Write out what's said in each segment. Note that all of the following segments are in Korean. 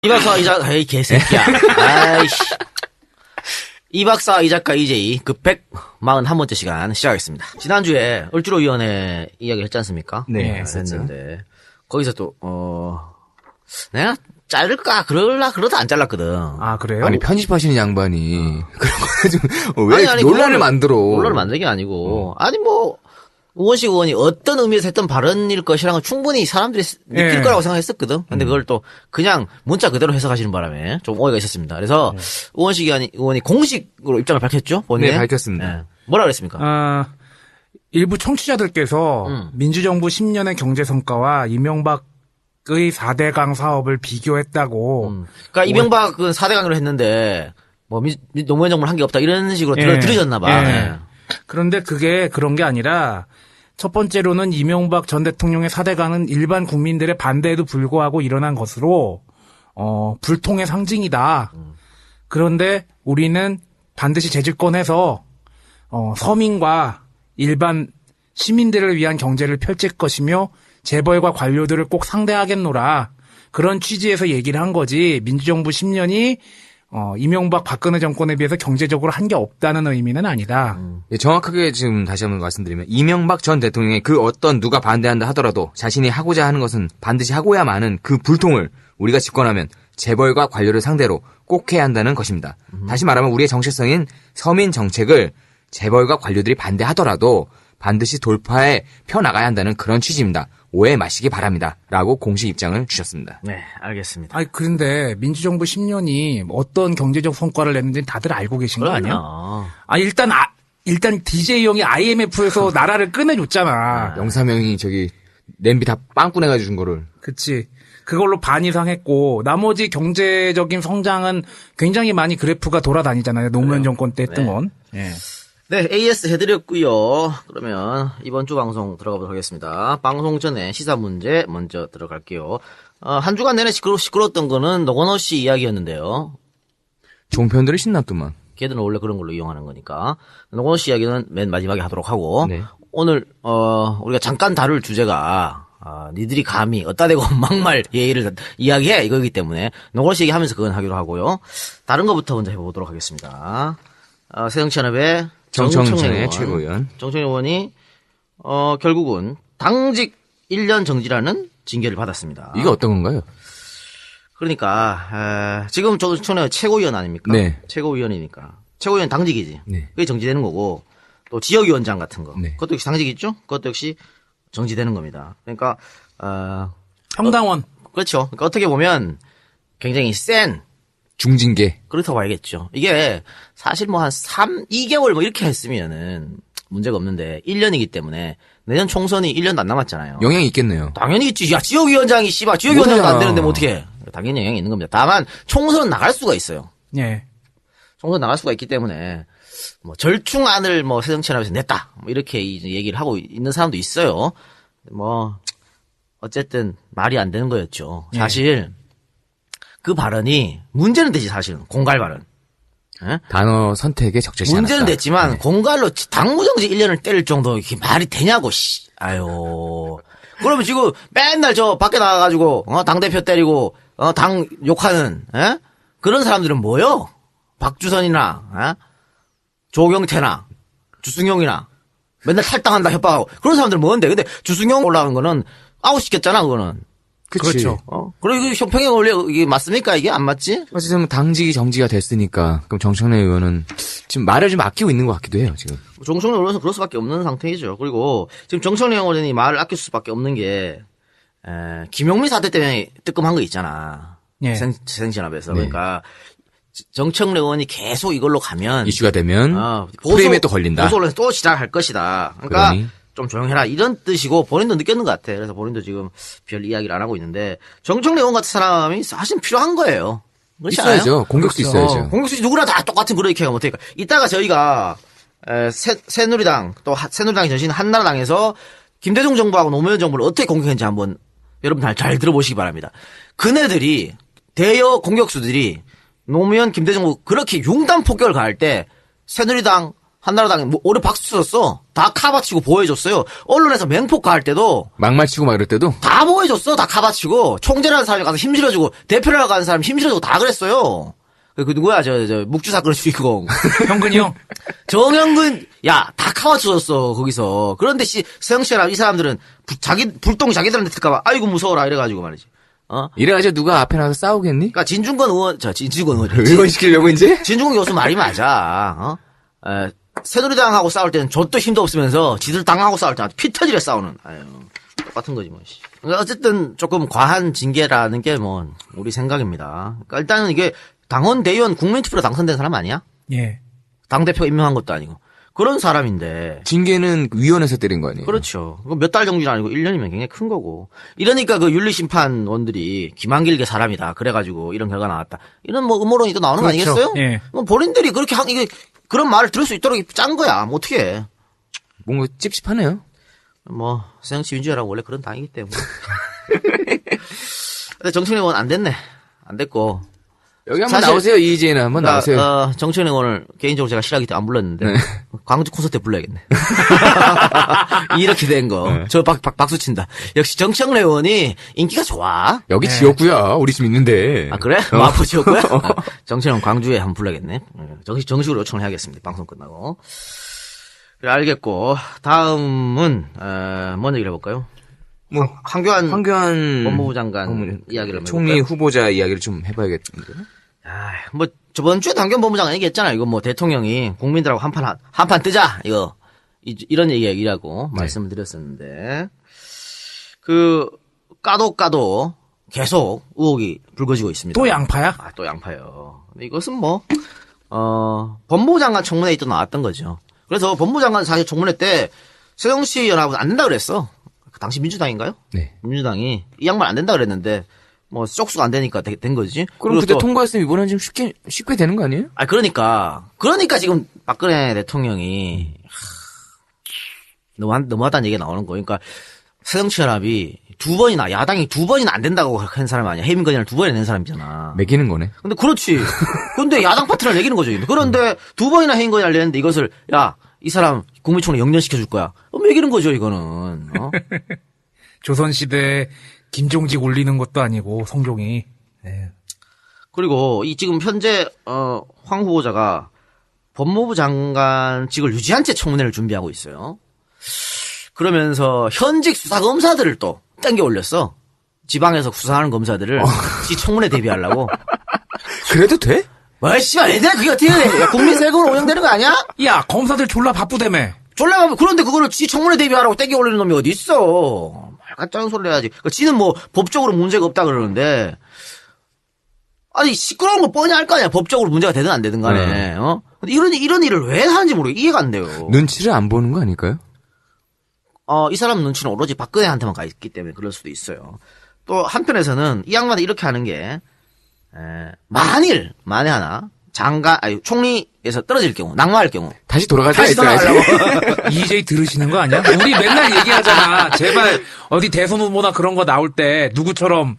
이 박사 이 작가, 에이 개새끼야. 아이씨. 이 박사 이 작가 EJ 그 141번째 시간 시작하겠습니다. 지난주에 얼주로위원회 이야기 했지 않습니까? 네, 했는데 거기서 또 내가 자를까 그러다 안 잘랐거든. 아, 그래요? 아니, 편집하시는 양반이 그런 거 가지고 왜 아니, 논란을 만들어? 논란을 만드는 게 아니고 아니 뭐 우원식 의원이 어떤 의미에서 했던 발언일 것이라는 건 충분히 사람들이 느낄 거라고 생각했었거든. 근데 그걸 또 그냥 문자 그대로 해석하시는 바람에 좀 오해가 있었습니다. 그래서 우원식 의원이 공식으로 입장을 밝혔죠. 본인의? 네, 밝혔습니다. 네. 뭐라 그랬습니까? 일부 청취자들께서 민주정부 10년의 경제 성과와 이명박의 4대강 사업을 비교했다고. 그러니까 이명박은 4대강으로 했는데 뭐 노무현 정부는 한 게 없다 이런 식으로 들으셨나 봐. 예. 네. 그런데 그게 그런 게 아니라 첫 번째로는 이명박 전 대통령의 4대강은 일반 국민들의 반대에도 불구하고 일어난 것으로 불통의 상징이다. 그런데 우리는 반드시 재집권해서 서민과 일반 시민들을 위한 경제를 펼칠 것이며 재벌과 관료들을 꼭 상대하겠노라. 그런 취지에서 얘기를 한 거지. 민주정부 10년이 이명박 박근혜 정권에 비해서 경제적으로 한 게 없다는 의미는 아니다. 예, 정확하게 지금 다시 한번 말씀드리면 이명박 전 대통령의 그 어떤 누가 반대한다 하더라도 자신이 하고자 하는 것은 반드시 하고야만 하는 그 불통을 우리가 집권하면 재벌과 관료를 상대로 꼭 해야 한다는 것입니다. 다시 말하면 우리의 정체성인 서민 정책을 재벌과 관료들이 반대하더라도 반드시 돌파해 펴나가야 한다는 그런 취지입니다. 오해 마시기 바랍니다. 라고 공식 입장을 주셨습니다. 네, 알겠습니다. 아니, 그런데 민주정부 10년이 어떤 경제적 성과를 냈는지 다들 알고 계신 거 아니야? 일단 DJ 형이 IMF에서 나라를 꺼내줬잖아. 영사명이 저기 냄비 다 빵꾸내가지고 준 거를. 그치. 그걸로 반 이상 했고, 나머지 경제적인 성장은 굉장히 많이 그래프가 돌아다니잖아요. 노무현 정권 때 했던 건. 예. 네, AS 해드렸고요. 그러면 이번 주 방송 들어가 보도록 하겠습니다. 방송 전에 시사 문제 먼저 들어갈게요. 한 주간 내내 시끄러웠던 거는 노건호 씨 이야기였는데요. 종편들이 신났더만. 걔들은 원래 그런 걸로 이용하는 거니까. 노건호 씨 이야기는 맨 마지막에 하도록 하고. 네. 오늘 우리가 잠깐 다룰 주제가 니들이 감히 어따 대고 막말 예의를 이야기해 이거기 때문에 노건호 씨 얘기하면서 그건 하기로 하고요. 다른 거부터 먼저 해보도록 하겠습니다. 새정치연합의 정청래 최고위원. 정청래 의원이 결국은 당직 1년 정지라는 징계를 받았습니다. 이게 어떤 건가요? 그러니까 지금 정청래 최고위원 아닙니까? 네. 최고위원이니까. 최고위원 당직이지. 네. 그게 정지되는 거고 또 지역위원장 같은 거. 네. 그것도 역시 당직이죠? 그것도 역시 정지되는 겁니다. 그러니까 평당원. 그렇죠. 그러니까 어떻게 보면 굉장히 센 중징계. 그렇다고 봐야겠죠. 이게 사실 뭐 한 2개월 뭐 이렇게 했으면은 문제가 없는데 1년이기 때문에 내년 총선이 1년도 안 남았잖아요. 영향이 있겠네요. 당연히 있지. 야, 지역위원장이 씨발 지역위원장도 안 못하잖아. 되는데 뭐 어떻게? 당연히 영향이 있는 겁니다. 다만 총선은 나갈 수가 있어요. 예. 총선 나갈 수가 있기 때문에 뭐 절충안을 뭐 새정치연합에서 냈다. 뭐 이렇게 이제 얘기를 하고 있는 사람도 있어요. 뭐 어쨌든 말이 안 되는 거였죠. 사실 그 발언이 문제는 되지 사실은 공갈 발언. 예? 단어 선택에 적절치 않았다. 문제는 됐지만 네. 공갈로 당무정지 1년을 때릴 정도 이게 말이 되냐고 씨. 아유. 그러면 지금 맨날 저 밖에 나가가지고 당대표 때리고 당 욕하는 그런 사람들은 뭐요? 박주선이나 조경태나 주승용이나 맨날 탈당한다 협박하고 그런 사람들은 뭔데? 근데 주승용 올라간 거는 아웃시켰잖아 그거는. 그치. 그렇죠. 그리고 이게 형평에 원래 이게 맞습니까? 이게 안 맞지? 어쨌든 당직이 정지가 됐으니까 그럼 정청래 의원은 지금 말을 좀 아끼고 있는 것 같기도 해요 지금. 정청래 의원은 그럴 수밖에 없는 상태이죠. 그리고 지금 정청래 의원이 말을 아낄 수밖에 없는 게 김용민 사태 때문에 뜨끔한 거 있잖아. 예. 새정치연합에서. 네. 그러니까 정청래 의원이 계속 이걸로 가면 이슈가 되면 프레임에 또 걸린다. 보수 언론에서 또 시작할 것이다. 그러니까 그러니? 좀 조용해라 이런 뜻이고 본인도 느꼈는 것 같아. 그래서 본인도 지금 별 이야기를 안 하고 있는데 정청래 의원 같은 사람이 사실 필요한 거예요. 그렇지 않아요? 있어야죠. 공격수 그렇죠. 있어야죠. 공격수지 누구나 다 똑같은 그런 이렇게 하면 어떡할까. 이따가 저희가 새누리당 또 새누리당이 전신 한나라당에서 김대중 정부하고 노무현 정부를 어떻게 공격했는지 한번 여러분 잘 들어보시기 바랍니다. 그네들이 대여 공격수들이 노무현 김대중 정부 그렇게 융단 폭격을 가할 때 새누리당 한나라당에 뭐 오래 박수 쳤어. 다 카바치고 보호해줬어요. 언론에서 맹폭과 할 때도 막말 치고 막 이럴 때도 다 보호해줬어. 다 카바치고 총재라는 사람이 가서 힘실어주고 대표라고 하는 사람 힘실어주고 다 그랬어요. 그 누구야 저 묵주 사건 주인공 현근이 형. 정영근 야 다 카바쳐줬어 거기서. 그런데 서영 씨랑 이 사람들은 불똥이 자기들한테 들까봐 아이고 무서워라 이래가지고 말이지. 이래가지고 누가 앞에 나서 싸우겠니? 그러니까 진중권 의원 의원시키려고 이제? 진중권 교수 말이 맞아. 새누리당하고 싸울 때는 좆도 힘도 없으면서 지들 당하고 싸울 때는 피 터지게 싸우는. 아유, 똑같은 거지 뭐. 그러니까 어쨌든 조금 과한 징계라는 게 뭐 우리 생각입니다. 그러니까 일단은 이게 당원 대의원 국민투표로 당선된 사람 아니야? 예. 당대표 임명한 것도 아니고 그런 사람인데. 징계는 위원회에서 때린 거 아니에요? 그렇죠. 몇 달 정도는 아니고 1년이면 굉장히 큰 거고. 이러니까 그 윤리심판원들이 김한길계 사람이다. 그래가지고 이런 결과 나왔다. 이런 뭐 음모론이 또 나오는 그렇죠. 거 아니겠어요? 예. 뭐 본인들이 그렇게 이게 그런 말을 들을 수 있도록 짠 거야. 뭐 어떻게 해. 뭔가 찝찝하네요. 뭐 새정치민주연합은 원래 그런 당이기 때문에. 근데 정청래 의원 안 됐네. 안 됐고. 여기 한번 사실- 나오세요. 이재는 한번 나오세요. 정청래 의원을 개인적으로 제가 싫어하기 때문에 안 불렀는데 네. 광주 콘서트에 불러야겠네. 이렇게 된 거. 네. 저 박수 친다. 역시 정청래 의원이 인기가 좋아. 여기 지역구야. 우리 집 있는데. 아 그래? 마포 지역구야? 정청래 의원 광주에 한번 불러야겠네. 정식으로 요청을 해야겠습니다. 방송 끝나고. 그래 알겠고 다음은 뭔 얘기를 해볼까요? 뭐 황교안 법무부 장관 법무부- 이야기를 한번 총리 해볼까요? 후보자 이야기를 좀 해봐야겠는데. 뭐 저번 주에 당견 법무장관 얘기했잖아요. 이거 뭐 대통령이 국민들하고 한판 뜨자 이거 이런 얘기라고 말씀을 드렸었는데 그 까도 계속 의혹이 불거지고 있습니다. 또 양파야? 아, 또 양파요. 근데 이것은 뭐 법무부 장관 청문회에 또 나왔던 거죠. 그래서 법무부 장관 사실 청문회 때 새정치 연합은 안 된다 그랬어. 그 당시 민주당인가요? 네. 민주당이 이 양반 안 된다 그랬는데 뭐 쪽수가 안 되니까 된 거지. 그럼 그리고 그때 또- 통과했으면 이번엔 좀 쉽게 되는 거 아니에요? 아, 그러니까 지금 박근혜 대통령이 너무하다는 얘기가 나오는 거예요. 그러니까 새정치연합이 야당이 두 번이나 안 된다고 한 사람 아니야. 해임 건의를 두 번이나 낸 사람이잖아. 매기는 거네. 근데 그렇지. 근데 야당 파트를 내기는 거죠. 그런데 두 번이나 해임 건의를 냈는데 이것을 이 사람 국무총리 영전시켜줄 거야. 매기는 거죠, 이거는. 조선시대 김종직 올리는 것도 아니고 성종이. 네. 그리고 지금 현재 황 후보자가 법무부 장관직을 유지한 채 청문회를 준비하고 있어요. 그러면서 현직 수사검사들을 또 땡겨 올렸어. 지방에서 수사하는 검사들을 지 청문회 대비하려고. 그래도 돼? 와, 씨발, 애들 그게 어떻게 돼? 야, 국민 세금으로 운영되는 거 아니야? 야, 검사들 졸라 바쁘다며. 졸라 그런데 그거를 지 청문회 대비하라고 땡겨 올리는 놈이 어디 있어? 말같자는 소리를 해야지. 지는 뭐 법적으로 문제가 없다 그러는데 아니 시끄러운 거 뻔히 알 거 아니야. 법적으로 문제가 되든 안 되든 간에. 근데 이런 일을 왜 하는지 모르겠어. 이해가 안 돼요. 눈치를 안 보는 거 아닐까요? 이 사람 눈치는 오로지 박근혜한테만 가 있기 때문에 그럴 수도 있어요. 또 한편에서는 이 양반이 이렇게 하는 게 만에 하나 총리에서 떨어질 경우, 낙마할 경우 다시 돌아갈 때가 다시 있어야지. 돌아가려고. EJ 들으시는 거 아니야? 우리 맨날 얘기하잖아. 제발 어디 대선 후보나 그런 거 나올 때 누구처럼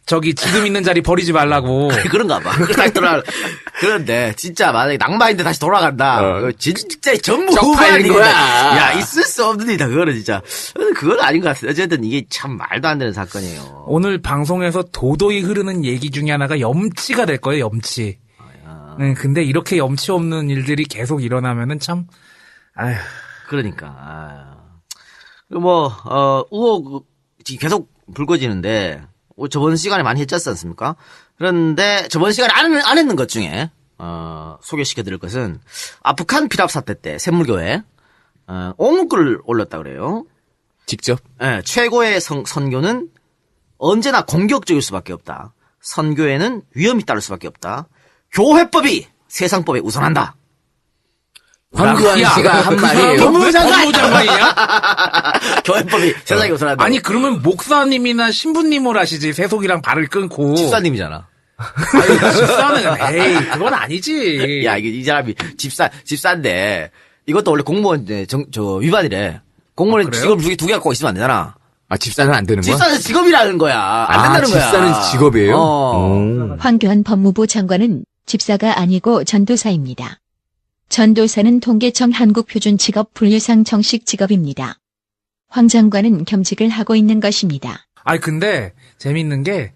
지금 있는 자리 버리지 말라고. 그런가 봐. 다시 돌아. 그런데 진짜 만약에 낙마인데 다시 돌아간다. 진짜 전부 쪽팔린 후보야. 거야. 야, 있을 수 없는 일이다. 그거는 진짜. 그건 아닌 것 같아. 어쨌든 이게 참 말도 안 되는 사건이에요. 오늘 방송에서 도도히 흐르는 얘기 중에 하나가 염치가 될 거예요, 염치. 네, 근데 이렇게 염치 없는 일들이 계속 일어나면은 참, 아휴. 그러니까. 의혹이 계속 불거지는데, 저번 시간에 많이 했지 않습니까? 그런데 저번 시간에 안 했는 것 중에, 소개시켜 드릴 것은, 북한 피랍 사태 때, 샘물교회, 옹글을 올렸다 그래요. 직접? 예, 최고의 선교는 언제나 공격적일 수밖에 없다. 선교에는 위험이 따를 수밖에 없다. 교회법이 세상법에 우선한다. 황교안 야, 씨가 한 말이에요. 법무부 장관이냐? 교회법이 세상에 우선한다. 아니, 그러면 목사님이나 신부님을 하시지, 세속이랑 발을 끊고. 집사님이잖아. 집사는, 에이, 그건 아니지. 야, 이 사람이 집사인데, 이것도 원래 공무원, 위반이래. 공무원 그래요? 직업 두 개 갖고 있으면 안 되잖아. 집사는 안 되는 거야? 집사는 직업이라는 거야. 안 된다는 거야. 집사는 직업이에요? 어. 오. 황교안 법무부 장관은 집사가 아니고 전도사입니다. 전도사는 통계청 한국표준직업 분류상 정식 직업입니다. 황 장관은 겸직을 하고 있는 것입니다. 아니 근데 재밌는 게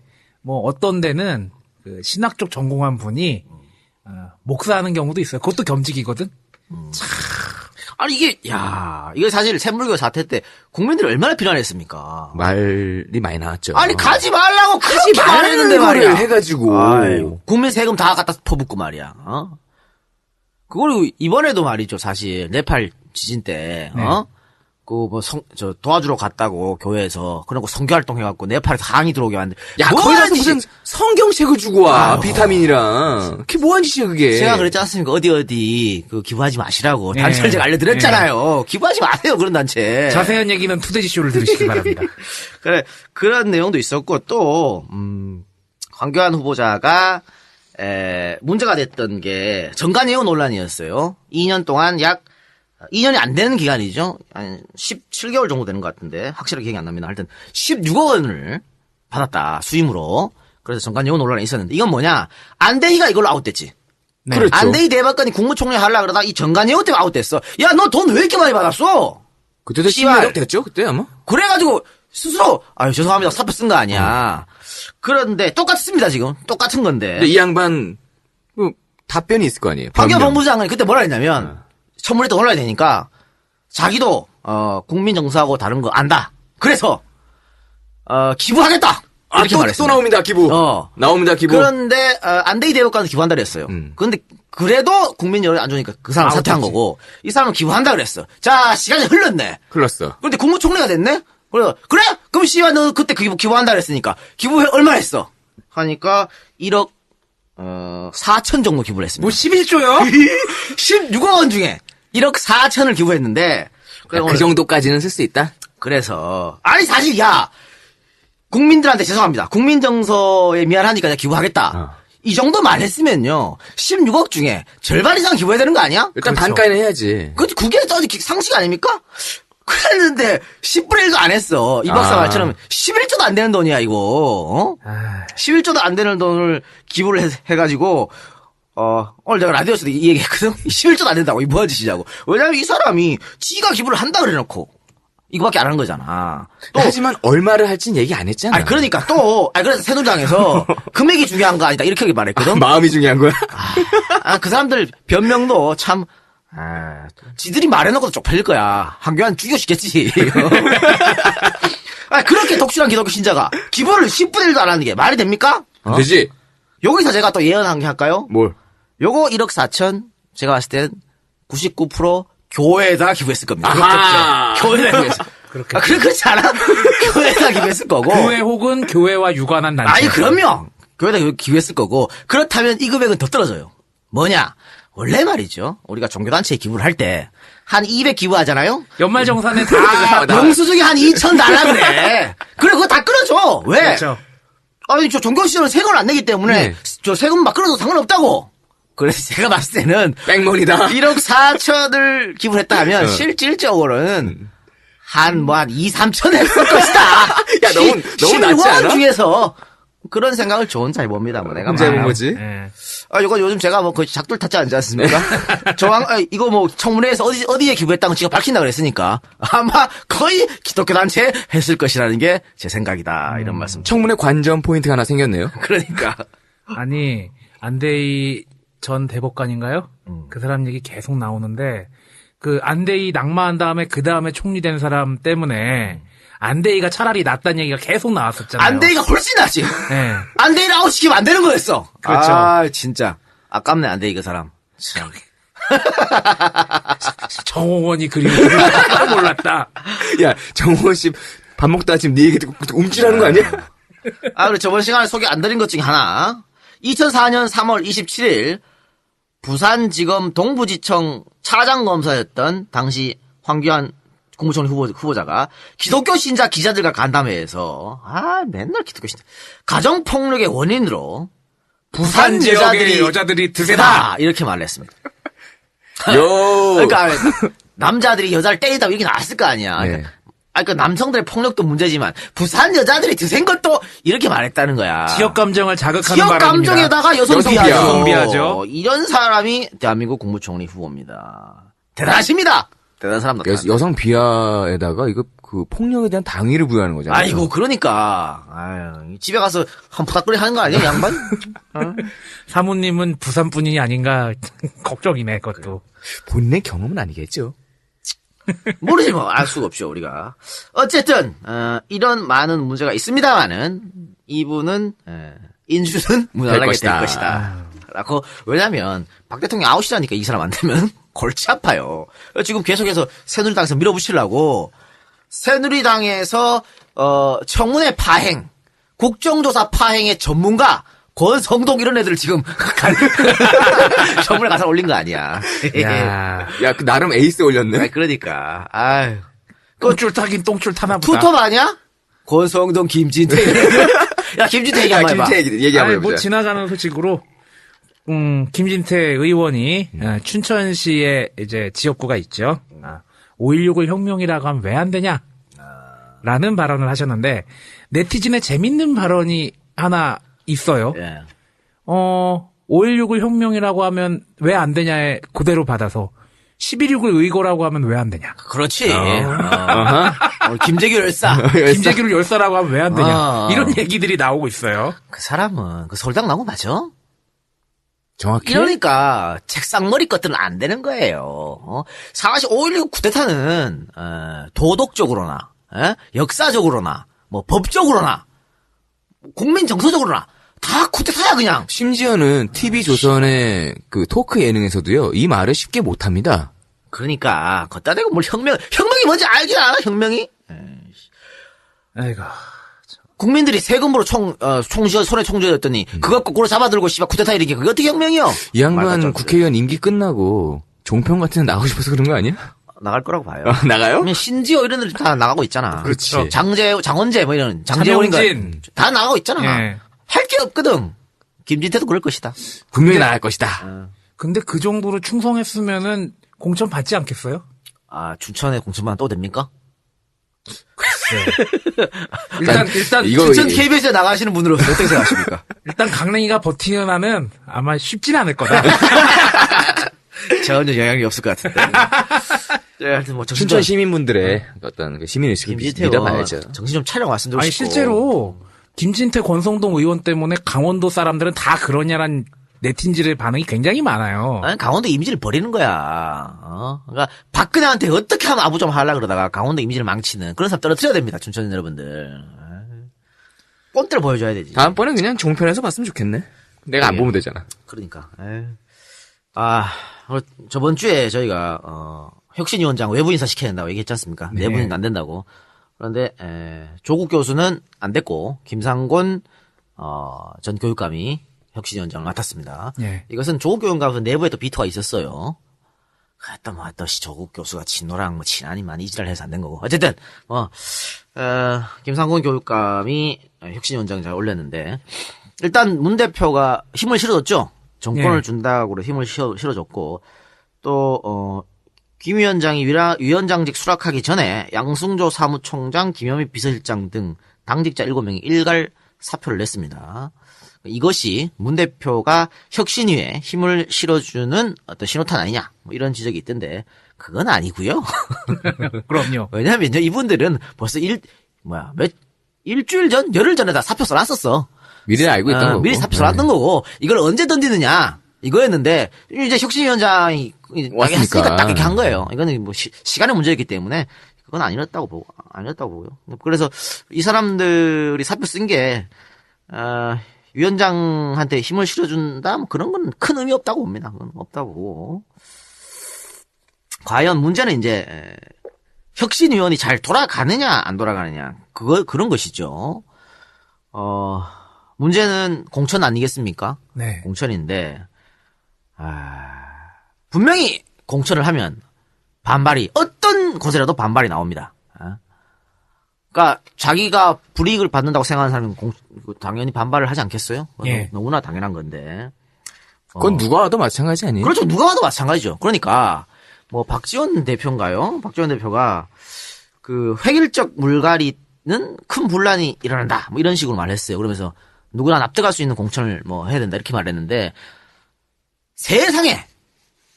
뭐 어떤 데는 그 신학 쪽 전공한 분이 목사하는 경우도 있어요. 그것도 겸직이거든. 아니 이게 사실 샘물교 사태 때 국민들이 얼마나 비난했습니까? 말이 많이 나왔죠. 아니 가지 말라고 그렇게 말했는데 말이야. 해가지고. 아유, 국민 세금 다 갖다 퍼붓고 말이야. 그걸 이번에도 말이죠. 사실 네팔 지진 때 도와주러 갔다고 교회에서 그러고 선교 활동 해갖고 네팔에서 항이 들어오게 왔는데 야, 거기 가서 무슨 성경책을 주고 와. 비타민이랑. 그게 뭐한 짓이야, 그게. 제가 그랬지 않습니까? 어디 그 기부하지 마시라고 예. 단체를 제가 알려드렸잖아요. 기부하지 마세요 그런 단체. 자세한 얘기는 투데지 쇼를 들으시기 바랍니다. 그래 그런 내용도 있었고 또 황교안 후보자가 문제가 됐던 게 정관예우 논란이었어요. 2년 동안 약 2년이 안 되는 기간이죠. 한 17개월 정도 되는 것 같은데 확실하게 기억이 안 납니다. 하여튼 16억 원을 받았다 수임으로. 그래서 정관예우 논란이 있었는데 이건 뭐냐? 안대희가 이걸로 아웃됐지. 네. 그렇죠. 안대희 대법관이 국무총리 하려고 그러다 이 정관예우 때문에 아웃됐어. 야 너 돈 왜 이렇게 많이 받았어? 그때도 씨발. 10억 됐죠? 그때 아마? 그래가지고 스스로 아유 죄송합니다 사표 쓴 거 아니야. 그런데 똑같습니다 지금 똑같은 건데. 근데 이 양반, 답변이 있을 거 아니에요? 황교안 변명. 법무장관이 그때 뭐라 했냐면 청문회 때 올라야 되니까 자기도 국민 정서하고 다른 거 안다. 그래서 기부하겠다. 이렇게 또 말했어요. 나옵니다, 기부. 나옵니다, 기부. 그런데 안대희 대법관은 기부한다 그랬어요. 그런데 그래도 국민 여론이 안 좋으니까 그 사람 사퇴한 거고 이 사람은 기부한다 그랬어. 자 시간이 흘렀네. 흘렀어. 그런데 국무총리가 됐네? 그래? 그럼 씨발 너 그때 기부한다 그랬으니까 기부 얼마 했어? 하니까 1억 4천 정도 기부를 했습니다. 뭐 11조요? 16억 원 중에 1억 4천을 기부했는데 그 정도까지는 쓸 수 있다? 그래서 아니 사실 국민들한테 죄송합니다. 국민 정서에 미안하니까 내가 기부하겠다. 이 정도 말했으면요 16억 중에 절반 이상 기부해야 되는 거 아니야? 일단 그렇죠. 반가이는 해야지. 그게 상식 아닙니까? 그랬는데 10분의 1도 안 했어. 이 박사 말처럼 11조도 안 되는 돈이야 이거. 11조도 안 되는 돈을 기부를 해가지고 오늘 제가 라디오에서도 이 얘기했거든. 11조도 안 된다고 이 뭐한 짓이냐고. 왜냐면 이 사람이 지가 기부를 한다 그래놓고 이거밖에 안 하는 거잖아. 또 하지만 얼마를 할진 얘기 안 했잖아. 아니 그러니까 그래서 새누리당에서 금액이 중요한 거 아니다 이렇게 말했거든. 마음이 중요한 거야? 그 사람들 변명도 참 지들이 말해놓고도 쪽팔릴 거야. 황교안 죽여시겠지. 그렇게 독실한 기독교 신자가 기부를 10분의 1도 안 하는 게 말이 됩니까? 되지? 여기서 제가 또 예언한 게 할까요? 뭘? 요거 1억 4천 제가 봤을 땐 99% 교회에다가 기부했을 겁니다. 아하. 교회에다가 기부했을 그렇겠죠. 그렇지 않아? 교회에다가 기부했을 거고. 교회 혹은 교회와 유관한 단체. 아니 그럼요. 교회에다가 기부했을 거고. 그렇다면 이 금액은 더 떨어져요. 뭐냐? 원래 말이죠. 우리가 종교단체에 기부를 할 때 한 200 기부하잖아요. 연말정산에 다 영수증에 한 2천 달라 그래. 그래 그거 다 끊어줘. 왜? 그렇죠. 아니 저 종교시설은 세금을 안 내기 때문에 네. 저 세금 막 끊어도 상관없다고. 그래서 제가 봤을 때는 백머니다. 1억 4천을 기부를 했다 하면 실질적으로는 한 2, 3천 했을 것이다. 야, 너무 낮지 16원 않아? 중에서 그런 생각을 저 혼자 해봅니다. 내가 혼자 해본 말하고. 거지? 예. 이거 요즘 제가 거의 작둘 탔지 않지 않습니까? 이거 청문회에서 어디에 기부했다는 거 제가 밝힌다 그랬으니까 아마 거의 기독교단체에 했을 것이라는 게 제 생각이다. 이런 말씀. 청문회 관전 포인트가 하나 생겼네요. 그러니까. 아니 안대희 전 대법관인가요? 그 사람 얘기 계속 나오는데 그 안대희 낙마한 다음에 그 다음에 총리 된 사람 때문에 안대희가 차라리 낫다는 얘기가 계속 나왔었잖아요. 안대희가 훨씬 낫지. 예. 안대희를 아웃시키면 안 되는 거였어. 그렇죠. 진짜. 아깝네, 안대희 그 사람. 참. 정홍원이 그리고 몰랐다. 야, 정호원 씨 밥 먹다가 지금 네 얘기 듣고 움찔하는 거 아니야? 그리고 저번 시간에 소개 안 드린 것 중에 하나. 2004년 3월 27일 부산지검 동부지청 차장검사였던 당시 황교안 국무총리 후보자가 기독교 신자 기자들과 간담회에서 맨날 기독교 신자 가정폭력의 원인으로 부산 지역의 여자들이 드세다 이렇게 말을 했습니다. 요. 그러니까 남자들이 여자를 때린다고 이렇게 나왔을 거 아니야. 네. 그러니까 그 남성들의 폭력도 문제지만 부산 여자들이 드센 것도 이렇게 말했다는 거야. 지역 감정을 자극하는 지역 발언입니다. 감정에다가 여성 여성 비하죠. 비하. 여성 비하죠. 이런 사람이 대한민국 국무총리 후보입니다. 대단하십니다. 대단한 사람 같다. 여성 비하에다가 이거 그 폭력에 대한 당위를 부여하는 거잖아요. 아이고 그러니까 아유, 집에 가서 한 부닥거리 하는 거 아니야 이 양반? 사모님은 부산 분이 아닌가 걱정이네 그것도. 본인의 경험은 아니겠죠. 모르지 뭐 알 수가 없죠 우리가. 어쨌든 이런 많은 문제가 있습니다만은 이분은 인준은 무난하게 될 것이다. 라고 왜냐면 박 대통령 아웃이라니까 이 사람 안 되면 골치 아파요. 지금 계속해서 새누리당에서 밀어붙이려고 새누리당에서 청문회 파행, 국정조사 파행의 전문가 권성동 이런 애들을 지금 청문회 가서 올린 거 아니야. 야, 그 나름 에이스 올렸네. 아이, 그러니까. 아유. 똥줄 타긴 똥줄 타나 보다. 투톱 아니야? 권성동, 김진태. 야, 김진태 얘기 한번 해봐. 김태 얘기 한번 아니, 뭐 해보자. 지나가는 소식으로 김진태 의원이 춘천시에 이제 지역구가 있죠. 5.16을 혁명이라고 하면 왜 안 되냐? 라는 발언을 하셨는데 네티즌의 재밌는 발언이 하나 있어요. 예. 5.16을 혁명이라고 하면 왜 안 되냐에 그대로 받아서 11.6을 의거라고 하면 왜 안 되냐? 그렇지. 김재규 열사. 김재규를 열사라고 하면 왜 안 되냐? 어. 이런 얘기들이 나오고 있어요. 그 사람은 그 서울대학 나온 거 맞아? 정확히. 이러니까 책상머리 것들은 안 되는 거예요. 사실 5.16 쿠데타는 도덕적으로나 역사적으로나 뭐 법적으로나 국민 정서적으로나 다 쿠데타야 그냥. 심지어는 TV조선의 그 토크 예능에서도요, 이 말을 쉽게 못합니다. 그러니까 걷다 대고 뭘 혁명이 뭔지 알긴 알아 혁명이? 아이고. 국민들이 세금으로 손에 총 쥐었더니 그거 거꾸로 잡아들고 씨발 쿠데타 일으키게 그게 어떻게 혁명이요? 이 양반 말도 안 국회의원 임기 끝나고 종편 같은 데 나가고 싶어서 그런 거 아니야? 나갈 거라고 봐요. 나가요? 그냥 신지호 이런 애들 다 나가고 있잖아. 그렇지. 장원재 뭐 이런 장재원인가 장영진. 다 나가고 있잖아. 예. 할 게 없거든. 김진태도 그럴 것이다. 분명히 나갈 것이다. 근데 그 정도로 충성했으면은 공천 받지 않겠어요? 아 춘천에 공천만 또 됩니까? 일단 이거 춘천 KBS에 나가시는 분으로서 어떻게 생각하십니까? 일단 강냉이가 버티는 한은 아마 쉽진 않을 거다. 전혀 영향이 없을 것 같은데. 하여튼 뭐 춘천 시민분들의 어떤 그 시민의식을 김진태 믿어봐야죠. 정신 좀 차리고 말씀드리고 아니 싶고. 실제로 김진태 권성동 의원 때문에 강원도 사람들은 다 그러냐란 네티즌의 반응이 굉장히 많아요. 아니, 강원도 이미지를 버리는 거야. 그러니까 박근혜한테 어떻게 하면 아부 좀 하려고 그러다가 강원도 이미지를 망치는 그런 사람 떨어뜨려야 됩니다. 춘천 여러분들. 꼰대를 보여줘야 되지. 다음번에 그냥 종편에서 봤으면 좋겠네. 내가 안 보면 되잖아. 그러니까. 저번 주에 저희가 혁신위원장 외부 인사 시켜야 된다고 얘기했지 않습니까? 네. 내부는 안 된다고. 그런데 조국 교수는 안 됐고 김상곤 전 교육감이 혁신위원장을 맡았습니다. 예. 이것은 조국 교육감은 내부에 또 비토가 있었어요. 조국 교수가 친노랑 뭐 친하니만 이지랄 해서 안 된 거고. 어쨌든 김상곤 교육감이 혁신위원장 잘 올렸는데 일단 문 대표가 힘을 실어줬죠. 정권을 예. 준다고 힘을 실어줬고 또 김 위원장이 위원장직 수락하기 전에 양승조 사무총장, 김현미 비서실장 등 당직자 7명이 일괄 사표를 냈습니다. 이것이 문 대표가 혁신위에 힘을 실어주는 어떤 신호탄 아니냐 뭐 이런 지적이 있던데 그건 아니고요. 그럼요. 왜냐하면 이분들은 벌써 일주일 전, 열흘 전에 다 사표 써놨었어. 미래를 알고 있던 거고. 미리 사표 써놨던 거고 이걸 언제 던지느냐 이거였는데 이제 혁신위원장이 왔으니까. 했으니까 딱 이렇게 한 거예요. 이거는 뭐 시간의 문제였기 때문에 그건 아니었다고 보고요. 그래서 이 사람들이 사표 쓴 게 위원장한테 힘을 실어준다 뭐 그런 건 큰 의미 없다고 봅니다. 그건 없다고 보고 과연 문제는 이제 혁신위원이 잘 돌아가느냐 안 돌아가느냐 그런 것이죠. 문제는 공천 아니겠습니까? 네. 공천인데 분명히 공천을 하면 반발이 어떤 곳이라도 반발이 나옵니다. 그러니까 자기가 불이익을 받는다고 생각하는 사람은 당연히 반발을 하지 않겠어요? 예. 너무나 당연한 건데. 그건 누가 와도 마찬가지 아니에요? 그렇죠. 누가 와도 마찬가지죠. 그러니까 뭐 박지원 대표인가요? 박지원 대표가 그 획일적 물갈이는 큰 분란이 일어난다. 뭐 이런 식으로 말했어요. 그러면서 누구나 납득할 수 있는 공천을 뭐 해야 된다 이렇게 말했는데 세상에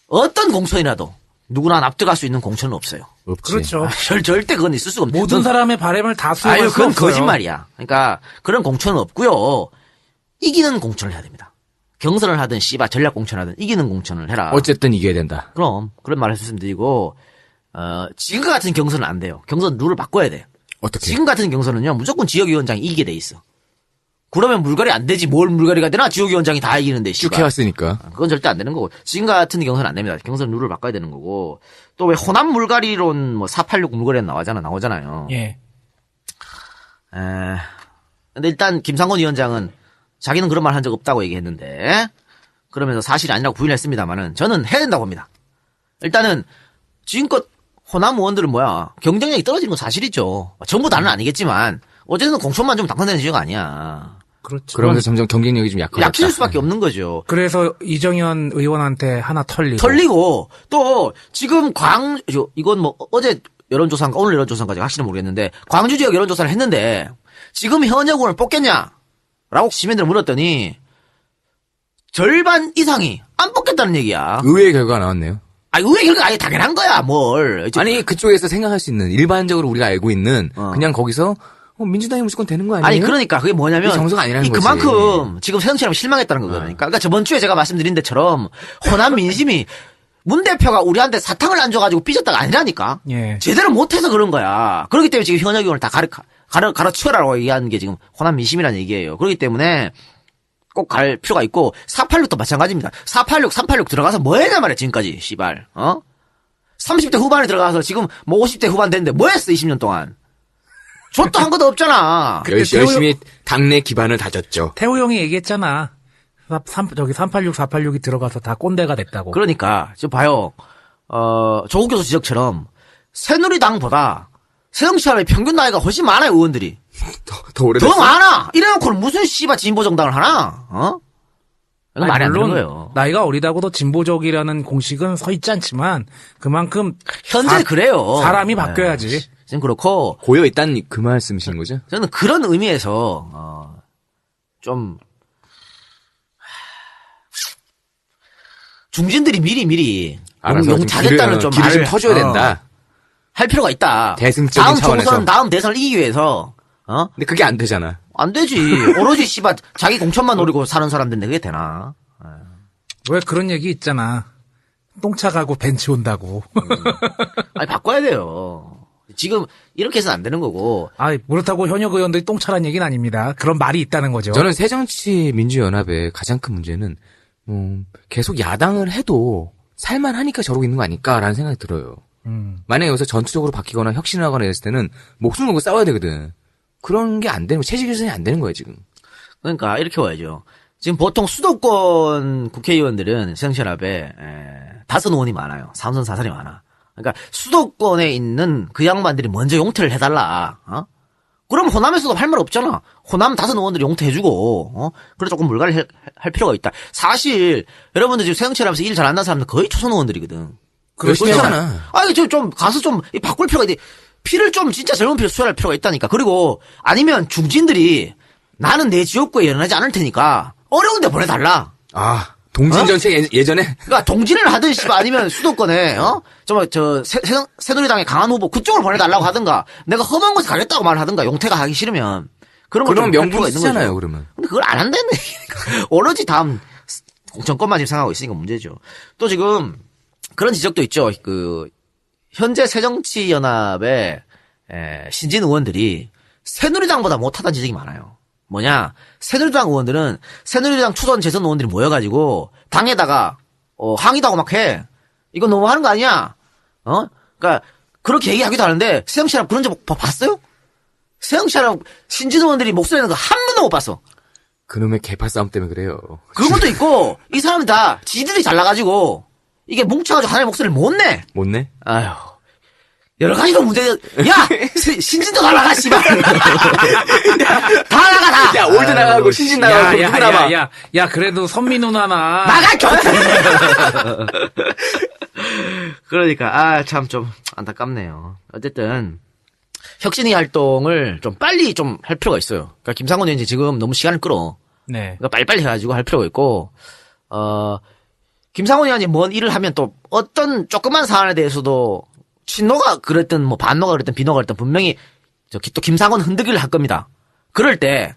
어떤 공천이라도 누구나 납득할 수 있는 공천은 없어요. 없지. 그렇죠. 절대 그건 있을 수가 없는. 모든 사람의 바람을 다 수용할 아유, 수 그건 없어요. 거짓말이야. 그러니까 그런 공천은 없고요. 이기는 공천을 해야 됩니다. 경선을 하든 씨바 전략 공천을 하든 이기는 공천을 해라. 어쨌든 이겨야 된다. 그럼 그런 말을 말씀드리고 지금과 같은 경선은 안 돼요. 경선 룰을 바꿔야 돼요. 어떻게? 지금 같은 경선은요 무조건 지역위원장이 이기게 돼 있어. 그러면 물갈이 안 되지. 뭘 물갈이가 되나? 지역위원장이 다 이기는데 쭉 씨발. 해왔으니까. 그건 절대 안 되는 거고. 지금 같은 경선은 안 됩니다. 경선 룰을 바꿔야 되는 거고. 또 왜 호남 물갈이론 뭐 486 물갈이 나오잖아요. 예. 근데 일단 김상곤 위원장은 자기는 그런 말 한 적 없다고 얘기했는데 그러면서 사실이 아니라고 부인했습니다만은 저는 해야 된다고 봅니다. 일단은 지금껏 호남 의원들은 경쟁력이 떨어지는 건 사실이죠. 전부 다는 아니겠지만 어쨌든 공천만 좀 당선되는 지역 아니야. 그렇죠. 그러면서 점점 경쟁력이 좀 약해졌다. 약해질 수밖에 없는 거죠. 그래서 이정현 의원한테 하나 털리고 또 지금 이건 뭐 어제 여론조사인가 오늘 여론조사인가 확실히 모르겠는데 광주 지역 여론조사를 했는데 지금 현역 의원을 뽑겠냐라고 시민들을 물었더니 절반 이상이 안 뽑겠다는 얘기야. 의외의 결과가 나왔네요. 의회 결과 아예 당연한 거야 뭘. 아니 그쪽에서 생각할 수 있는 일반적으로 우리가 알고 있는 어. 그냥 거기서 민주당이 무조건 되는 거 아니에요? 아니 그러니까 그게 뭐냐면 이게 정서가 아니라는 거지. 그만큼 지금 새정치라면 실망했다는 거거든요. 그러니까 저번 주에 제가 말씀드린 데처럼 호남 민심이 문 대표가 우리한테 사탕을 안 줘가지고 삐졌다가 아니라니까. 예. 제대로 못해서 그런 거야. 그렇기 때문에 지금 현역 의원을 다 가르치라고 얘기하는 게 지금 호남 민심이라는 얘기예요. 그렇기 때문에 꼭 갈 필요가 있고 486도 마찬가지입니다. 486 들어가서 뭐 했냐 말이야 지금까지 씨발. 30대 후반에 들어가서 지금 뭐 50대 후반 됐는데 뭐 했어 20년 동안. 줬도 한 것도 없잖아. 열심히 당내 기반을 다졌죠. 태호 형이 얘기했잖아. 386, 486이 들어가서 다 꼰대가 됐다고. 그러니까 지금 봐요. 조국 교수 지적처럼 새누리당보다 새정치라면 평균 나이가 훨씬 많아요 의원들이. 더 오래됐어. 더 많아. 이래놓고는 무슨 씨발 진보 정당을 하나? 이건 아니, 말이 안 되는 물론 거예요. 나이가 어리다고도 진보적이라는 공식은 서 있지 않지만 그만큼 현재 그래요. 사람이 바뀌어야지. 지금 그렇고 고여 있다는 그 말씀이신 거죠? 저는 그런 의미에서 좀 중진들이 미리 알아서 용 좀 차겠다는 좀 길을 좀 말을 터줘야 된다. 할 필요가 있다. 대승적인 다음 차원에서. 총선, 다음 대선을 이기기 위해서 근데 그게 안 되잖아. 안 되지. 오로지 씨발 자기 공천만 노리고 사는 사람들인데 그게 되나? 왜 그런 얘기 있잖아. 똥차 가고 벤치 온다고. 아니 바꿔야 돼요. 지금 이렇게 해서는 안 되는 거고. 그렇다고 현역 의원들이 똥차란 얘기는 아닙니다. 그런 말이 있다는 거죠. 저는 새정치민주연합의 가장 큰 문제는 계속 야당을 해도 살만하니까 저러고 있는 거 아닐까라는 생각이 들어요. 만약에 여기서 전투적으로 바뀌거나 혁신을 하거나 이랬을 때는 목숨 걸고 싸워야 되거든. 그런 게 안 되는 거, 체질 개선이 안 되는 거예요, 지금. 그러니까 이렇게 와야죠. 지금 보통 수도권 국회의원들은 새정치연합에 5 의원이 많아요. 3선 4선이 많아. 그러니까 수도권에 있는 그 양반들이 먼저 용퇴를 해달라. 그럼 호남에서도 할 말 없잖아. 호남 5 의원들이 용퇴해주고, 그래 조금 물갈이 할 필요가 있다. 사실 여러분들 지금 새정치연합에서 일 잘 안 나는 사람들 거의 초선 의원들이거든. 열심히 하잖아. 아니 좀 가서 좀 바꿀 필요가 있대. 피를 좀 진짜 젊은 피를 수혈할 필요가 있다니까. 그리고 아니면 중진들이 나는 내 지역구에 연연하지 않을 테니까 어려운데 보내달라. 동진전체 예전에? 그러니까 동진을 하든 씨발 아니면 수도권에 새누리당의 강한 후보 그쪽을 보내달라고 하든가 내가 험한 곳에 가겠다고 말하든가 용태가 하기 싫으면 그런 그러면 걸 명분 쓰잖아요, 그러면. 근데 그걸 안 한다는 얘기니까. 오로지 다음 정권만 지금 생각하고 있으니까 문제죠. 또 지금 그런 지적도 있죠. 현재 새정치연합의 신진 의원들이 새누리당보다 못하다는 지적이 많아요. 뭐냐? 새누리당 의원들은 새누리당 초선 재선 의원들이 모여가지고 당에다가 항의도 하고 막 해. 이거 너무 하는 거 아니야? 그러니까 그렇게 얘기하기도 하는데 새정치연합 그런 적 봤어요? 새정치연합 신진 의원들이 목소리 내는 거 한 번도 못 봤어. 그놈의 개파 싸움 때문에 그래요. 그런 것도 있고 이 사람이 다 지들이 잘나가지고 이게 뭉쳐가지고 하나의 목소리를 못 내. 못 내? 아휴. 여러 가지가 문제가, 야! 신진도 다 나가, 씨발! 다 나가, 다! 야, 올드 나가고, 신진 나가고, 누구 남아? 야, 그래도 선미 누나나. 나가, 그러니까, 참 좀 안타깝네요. 어쨌든, 혁신위 활동을 좀 빨리 좀 할 필요가 있어요. 그러니까 김상곤 위원장이 지금 너무 시간을 끌어. 네. 그러니까 빨리빨리 해가지고 할 필요가 있고, 김상곤 의원이 뭔 일을 하면 또 어떤 조그만 사안에 대해서도 친노가 그랬든 뭐 반노가 그랬든 비노가 그랬든 분명히 또 김상곤 흔들기를 할 겁니다. 그럴 때,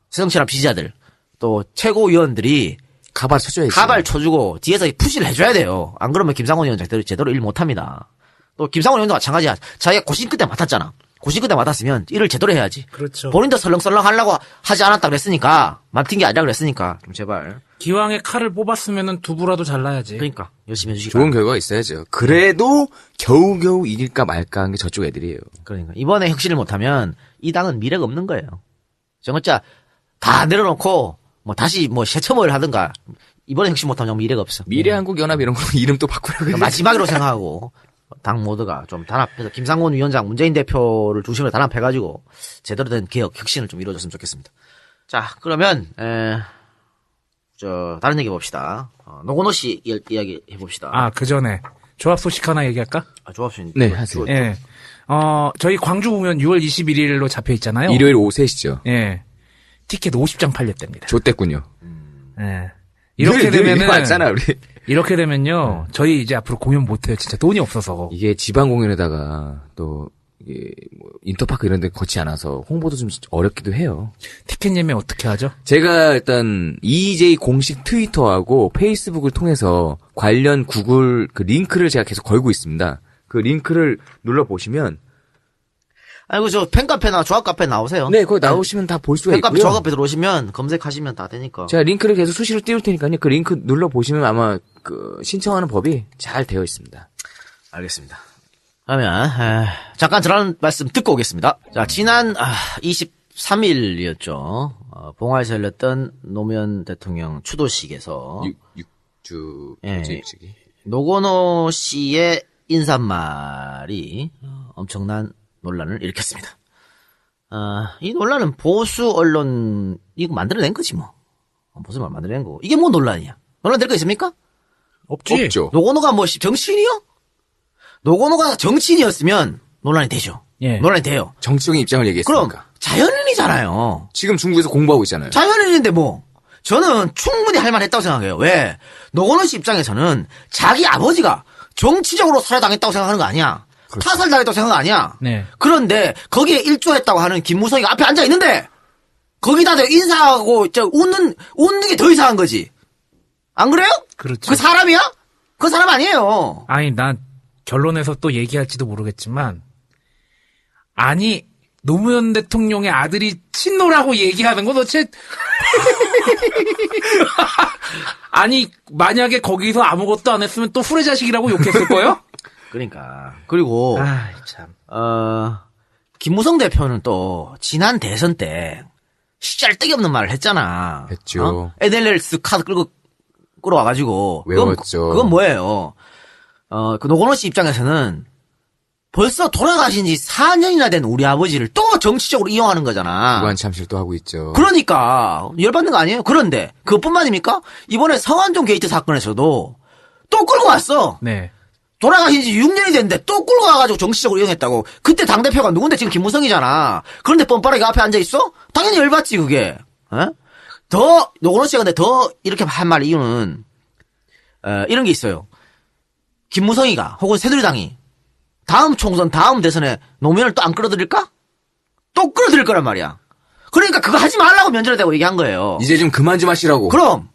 새정치란 지지자들, 또 최고위원들이 가발 쳐줘야지. 가발 쳐주고 뒤에서 푸시를 해줘야 돼요. 안 그러면 김상곤 위원장 제대로 일 못합니다. 또 김상곤 위원도 마찬가지야. 자기가 고심 끝에 맡았잖아. 고심 끝에 맡았으면 일을 제대로 해야지. 그렇죠. 본인도 설렁설렁 하려고 하지 않았다 그랬으니까, 맡은 게 아니라 그랬으니까 좀 제발. 기왕에 칼을 뽑았으면은 두부라도 잘라야지. 그러니까 열심히 해주시기 좋은 바랍니다. 결과가 있어야죠. 그래도 겨우겨우 이길까 말까 한 게 저쪽 애들이에요. 그러니까 이번에 혁신을 못하면 이 당은 미래가 없는 거예요. 정말 다 내려놓고 뭐 다시 뭐 새처모를 하든가 이번에 혁신 못하면 정말 미래가 없어. 미래한국연합 이런 거 이름 또 바꾸라고 그러니까 마지막으로 생각하고 당 모두가 좀 단합해서 김상곤 위원장, 문재인 대표를 중심으로 단합해가지고 제대로 된 개혁, 혁신을 좀 이루어졌으면 좋겠습니다. 자, 그러면 다른 얘기 봅시다. 노건호 씨 이야기 해봅시다. 아, 그 전에 조합 소식 하나 얘기할까? 조합신. 네, 하세요. 예. 저희 광주 공연 6월 21일로 잡혀 있잖아요. 일요일 오후 3시죠. 예. 티켓 50장 팔렸답니다. 좋댔군요. 예. 이렇게 되면은 맞잖아 우리. 이렇게 되면요. 저희 이제 앞으로 공연 못 해요. 진짜 돈이 없어서. 이게 지방 공연에다가 또 이게 뭐 인터파크 이런 데 거치 않아서 홍보도 좀 어렵기도 해요. 티켓 예매 어떻게 하죠? 제가 일단 EJ 공식 트위터하고 페이스북을 통해서 관련 구글 그 링크를 제가 계속 걸고 있습니다. 그 링크를 눌러 보시면 아이고 저 팬카페나 조합카페 나오세요. 네, 거기 나오시면 다 볼 수가 팬카페 있고요. 조합카페 들어오시면 검색하시면 다 되니까. 제가 링크를 계속 수시로 띄울 테니까요. 그 링크 눌러 보시면 아마 그 신청하는 법이 잘 되어 있습니다. 알겠습니다. 그러면 잠깐 들어는 말씀 듣고 오겠습니다. 자, 지난 23일이었죠. 봉화에서 열렸던 노무현 대통령 추도식에서 6주 예. 일찍이. 노건호 씨의 인사말이 엄청난 논란을 일으켰습니다. 이 논란은 보수 언론 이거 만들어낸 거지 뭐. 보수만 만들어낸 거고. 이게 뭐 논란이야? 논란 될 거 있습니까? 없지. 없죠. 노건호가 뭐 정치인이요? 노건호가 정치인이었으면 논란이 되죠. 예. 논란이 돼요. 정치적인 입장을 얘기했으니까. 그럼 자연인이잖아요. 지금 중국에서 공부하고 있잖아요. 자연인인데 뭐 저는 충분히 할 만했다고 생각해요. 왜? 노건호 씨 입장에서는 자기 아버지가 정치적으로 살해당했다고 생각하는 거 아니야. 그렇죠. 타살당했다고 생각 아니야. 네. 그런데 거기에 일조했다고 하는 김무성이가 앞에 앉아 있는데 거기다 인사하고 웃는 게 더 이상한 거지. 안 그래요? 그렇죠. 그 사람이야? 그 사람 아니에요. 아니, 난 결론에서 또 얘기할지도 모르겠지만, 아니, 노무현 대통령의 아들이 친노라고 얘기하는 거 도대체, 아니, 만약에 거기서 아무것도 안 했으면 또 후레자식이라고 욕했을 거예요? 그러니까. 그리고 아, 참. 김무성 대표는 또 지난 대선 때 짤데기 없는 말을 했잖아. 했죠. NLS 카드 끌어와가지고. 외웠죠. 그건 뭐예요? 그 노건호 씨 입장에서는 벌써 돌아가신 지 4년이나 된 우리 아버지를 또 정치적으로 이용하는 거잖아. 주관 참실도 하고 있죠. 그러니까 열받는 거 아니에요? 그런데 그것뿐만입니까? 이번에 성완종 게이트 사건에서도 또 끌고 왔어. 네. 돌아가신 지 6년이 됐는데 또 끌고 와가지고 정치적으로 이용했다고. 그때 당대표가 누군데 지금 김무성이잖아. 그런데 뻔뻔하게 앞에 앉아있어? 당연히 열받지 그게. 노건호 씨가 근데 더 이렇게 한 말 이유는 이런 게 있어요. 김무성이가 혹은 새누리당이 다음 총선 다음 대선에 노무현을 또 안 끌어들일까? 또 끌어들일 거란 말이야. 그러니까 그거 하지 말라고 면전에 대고 얘기한 거예요. 이제 좀 그만 좀 하시라고. 그럼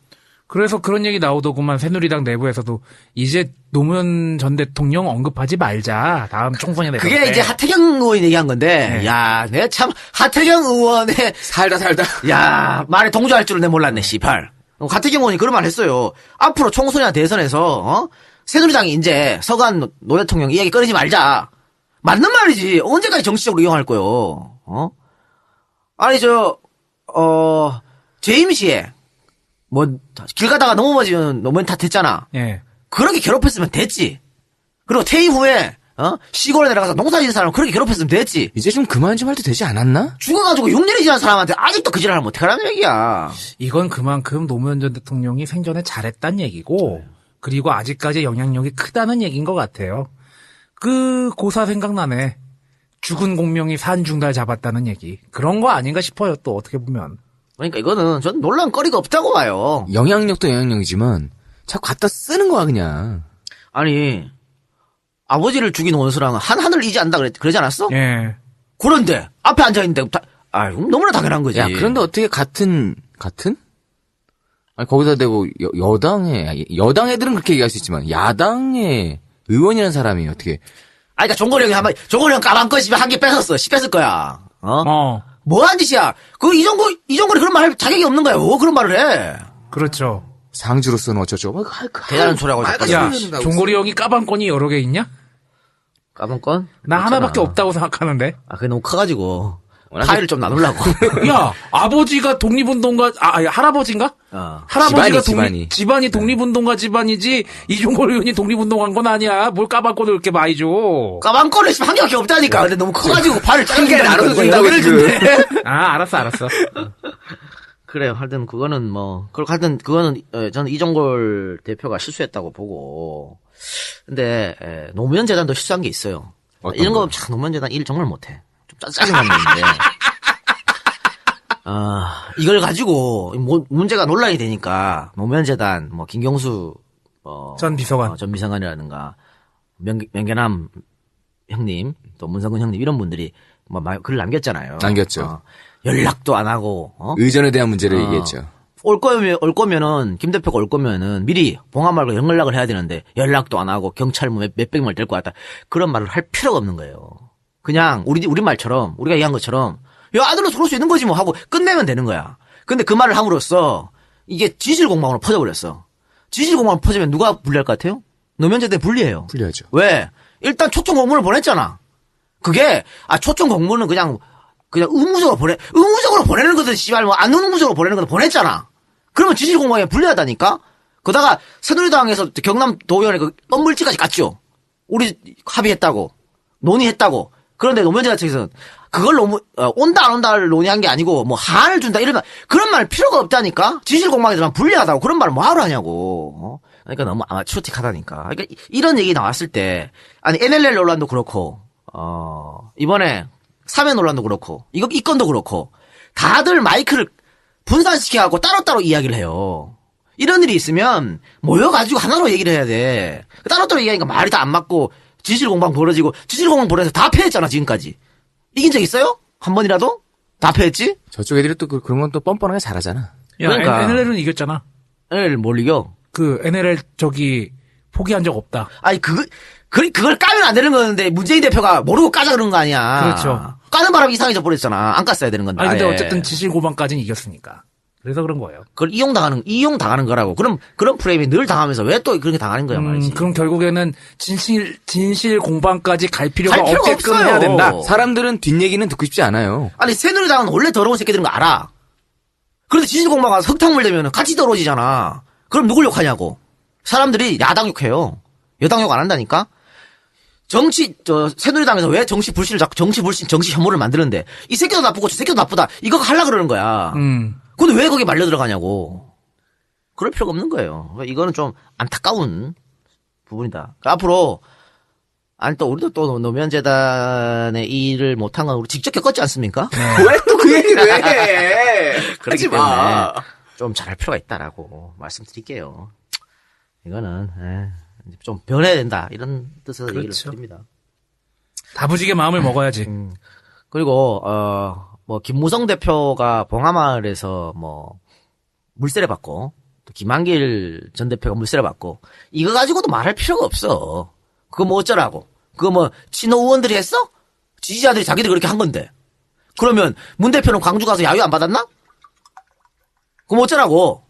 그래서 그런 얘기 나오더구만 새누리당 내부에서도 이제 노무현 전 대통령 언급하지 말자. 다음 총선에 대해서. 그게 이제 하태경 의원이 얘기한 건데, 네. 야, 내가 참 하태경 의원의 살다. 야, 말에 동조할 줄은 내 몰랐네, 씨발. 하태경 의원이 그런 말 했어요. 앞으로 총선이나 대선에서, 새누리당이 이제 서간 노 대통령 이야기 꺼내지 말자. 맞는 말이지. 언제까지 정치적으로 이용할 거요, 아니, 재임시에, 길 가다가 넘어지면 노무현 탓했잖아. 예. 그렇게 괴롭혔으면 됐지. 그리고 퇴임 후에, 시골에 내려가서 농사 짓는 사람 그렇게 괴롭혔으면 됐지. 이제 좀 그만 좀 해도 되지 않았나? 죽어가지고 6년이 지난 사람한테 아직도 그 지랄을 못해라는 얘기야. 이건 그만큼 노무현 전 대통령이 생전에 잘했단 얘기고, 그리고 아직까지 영향력이 크다는 얘기인 것 같아요. 그 고사 생각나네. 죽은 공명이 산 중달 잡았다는 얘기. 그런 거 아닌가 싶어요. 또 어떻게 보면. 그러니까 이거는 전 논란거리가 없다고 봐요. 영향력도 영향력이지만 자꾸 갖다 쓰는 거야 그냥. 아니 아버지를 죽인 원수랑은 하늘을 이지 않는다 그러지 않았어? 예. 그런데 앞에 앉아있는데 너무나 당연한 거지. 야 그런데 어떻게 같은? 아니 거기다 대고 여당 애들은 그렇게 얘기할 수 있지만 야당의 의원이라는 사람이 어떻게? 그러니까 종거리 형이 종거리 형 까만 거 집에 한 개 뺏었어. 씹혔을 거야. 뭐한 짓이야? 이종거리 그런 말 할 자격이 없는 거야. 왜 그런 말을 해? 그렇죠. 상주로서는 어쩌죠? 대단한 소리하고 자꾸. 야, 종고리 형이 까방권이 여러 개 있냐? 까만 건? 나 하나밖에 없잖아. 없다고 생각하는데. 그게 너무 커가지고 파일을 좀 나누려고. 야, 아버지가 독립운동가, 할아버지인가? 할아버지가 집안이 독립운동가 집안이지, 이종걸 의원이 독립운동한 건 아니야. 뭘 까방권을 이렇게 많이 줘. 까만 거는 한 개밖에 없다니까. 근데 너무 커가지고 파일을 한 개를 나눠서 준다고 여러 개를 지금. 준대. 알았어. 그래요. 하여튼 그거는 그거는 저는 이종걸 대표가 실수했다고 보고. 근데 노무현재단도 실수한 게 있어요. 이런 거 참 노무현재단 일 정말 못해. 좀 짜증나는 건데. 이걸 가지고 문제가 논란이 되니까 노무현재단 김경수 전 비서관. 전 비서관이라든가 명계남 형님 또 문성근 형님 이런 분들이 글을 남겼잖아요. 남겼죠. 연락도 안 하고 의전에 대한 문제를 얘기했죠. 올 거면은 김 대표가 올 거면은 미리 봉화 말고 연락을 해야 되는데 연락도 안 하고 경찰 몇백 명 데리고 왔다 그런 말을 할 필요가 없는 거예요. 그냥 우리 말처럼 우리가 얘기한 것처럼 야 아들로 들어올 수 있는 거지 뭐 하고 끝내면 되는 거야. 근데 그 말을 함으로써 이게 지질공방으로 퍼져버렸어. 지질공방으로 퍼지면 누가 불리할 것 같아요? 노무현재단 불리해요. 불리하죠. 왜? 일단 초청 공문을 보냈잖아. 그게 초청 공문은 그냥 의무적으로 보내는 거든 씨발 안 의무적으로 보내는 거든 보냈잖아. 그러면 지질공방에 불리하다니까. 그러다가 새누리당에서 경남 도의원에 뻔물지까지 갔죠. 우리 합의했다고 논의했다고. 그런데 노무현재단 측에서는 그걸 온다 안 온다를 논의한 게 아니고 한을 준다 이러면 그런 말 필요가 없다니까. 지질공방에 들어가면 불리하다고 그런 말을 뭐하러 하냐고. 그러니까 너무 아마추어틱하다니까. 그러니까 이런 얘기 나왔을 때 NLL 논란도 그렇고 이번에 사면 논란도 그렇고 이 건도 그렇고 다들 마이크를 분산시켜갖고 따로따로 이야기를 해요. 이런 일이 있으면 모여가지고 하나로 얘기를 해야 돼. 따로따로 얘기하니까 말이 다 안 맞고 지질공방 벌어지고 지질공방 벌어져서 다 패했잖아 지금까지. 이긴 적 있어요? 한 번이라도? 다 패했지? 저쪽 애들이 또 그런 건 또 뻔뻔하게 잘하잖아. 야, 그러니까. NLL은 이겼잖아. NLL 뭘 이겨? NLL 포기한 적 없다. 그걸 까면 안 되는 건데 문재인 대표가 모르고 까자 그런 거 아니야. 그렇죠. 까는 바람에 이상해져 버렸잖아. 안 깠어야 되는 건데. 근데 아예. 어쨌든 지질고방까지는 이겼으니까. 그래서 그런 거예요. 그걸 이용 당하는 거라고. 그런 프레임이 늘 당하면서 왜 또 그렇게 당하는 거야 말이지. 그럼 결국에는 진실 공방까지 갈 필요가 갈 필요가 없게끔 없어요. 해야 된다. 사람들은 뒷얘기는 듣고 싶지 않아요. 아니 새누리당은 원래 더러운 새끼들인 거 알아. 그런데 지질공방 가서 흙탕물 되면 같이 더러워지잖아. 그럼 누굴 욕하냐고. 사람들이 야당 욕해요. 여당 욕 안 한다니까. 새누리당에서 왜 정치 불신, 정치 혐오를 만드는데, 이 새끼도 나쁘고 저 새끼도 나쁘다. 이거 하려고 그러는 거야. 근데 왜 거기 말려 들어가냐고. 그럴 필요가 없는 거예요. 이거는 좀 안타까운 부분이다. 앞으로, 또 우리도 또 노무현재단의 일을 못한 건 우리 직접 겪었지 않습니까? 왜 또 그 얘기를 해? 그렇기 하지 마. 때문에 좀 잘할 필요가 있다라고 말씀드릴게요. 이거는, 좀 변해야 된다. 이런 뜻에서 얘기를 그렇죠. 드립니다. 다부지게 마음을 먹어야지. 그리고 김무성 대표가 봉하마을에서 물세례 받고 또 김한길 전 대표가 물세례 받고 이거 가지고도 말할 필요가 없어. 그거 어쩌라고. 그거 친노 의원들이 했어? 지지자들이 자기들이 그렇게 한 건데. 그러면 문 대표는 광주 가서 야유 안 받았나? 그럼 어쩌라고.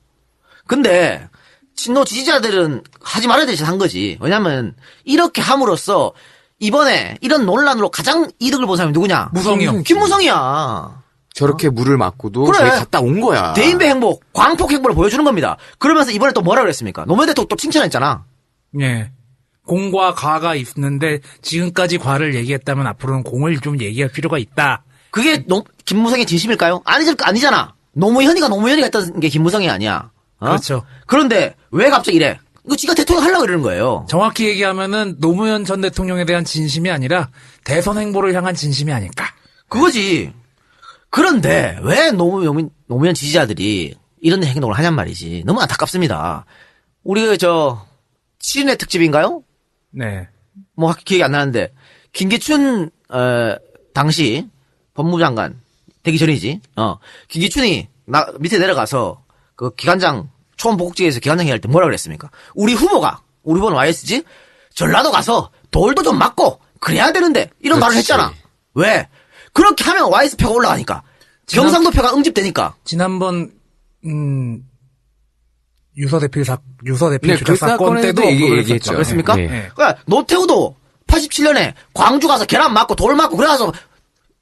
근데 친노 지지자들은 하지 말아야 되지 한 거지. 왜냐면 이렇게 함으로써 이번에 이런 논란으로 가장 이득을 본 사람이 누구냐? 무성이 형. 김무성이야. 저렇게 물을 맞고도 그래. 저기 갔다 온 거야. 대인배 행복, 광폭 행보를 보여주는 겁니다. 그러면서 이번에 또 뭐라 그랬습니까? 노무현 대통령 또 칭찬했잖아. 예. 공과 과가 있는데 지금까지 과를 얘기했다면 앞으로는 공을 좀 얘기할 필요가 있다. 그게 김무성의 진심일까요? 아니잖아. 노무현이가 했던 게 김무성이 아니야. 그렇죠. 그런데 왜 갑자기 이래? 이거 지가 대통령 하려고 그러는 거예요. 정확히 얘기하면은 노무현 전 대통령에 대한 진심이 아니라 대선 행보를 향한 진심이 아닐까. 그거지. 그런데 왜 노무현 지지자들이 이런 행동을 하냔 말이지. 너무 안타깝습니다. 우리가 7인의 특집인가요? 네. 뭐 기억이 안 나는데 김기춘 당시 법무부 장관 되기 전이지. 김기춘이 밑에 내려가서 그 기관장 초원보국지에서 기관장 해야 할 때 뭐라 그랬습니까? 우리 후보는 YS지 전라도 가서 돌도 좀 맞고 그래야 되는데 이런 말을 그렇지. 했잖아. 왜? 그렇게 하면 YS 표가 올라가니까 경상도 표가 응집되니까. 지난번 유서 대필 네, 주작 그 사건 때도 사건에도 언급을 얘기했죠. 했었죠. 그렇습니까? 네. 네. 그러니까 노태우도 87년에 광주 가서 계란 맞고 돌 맞고 그래서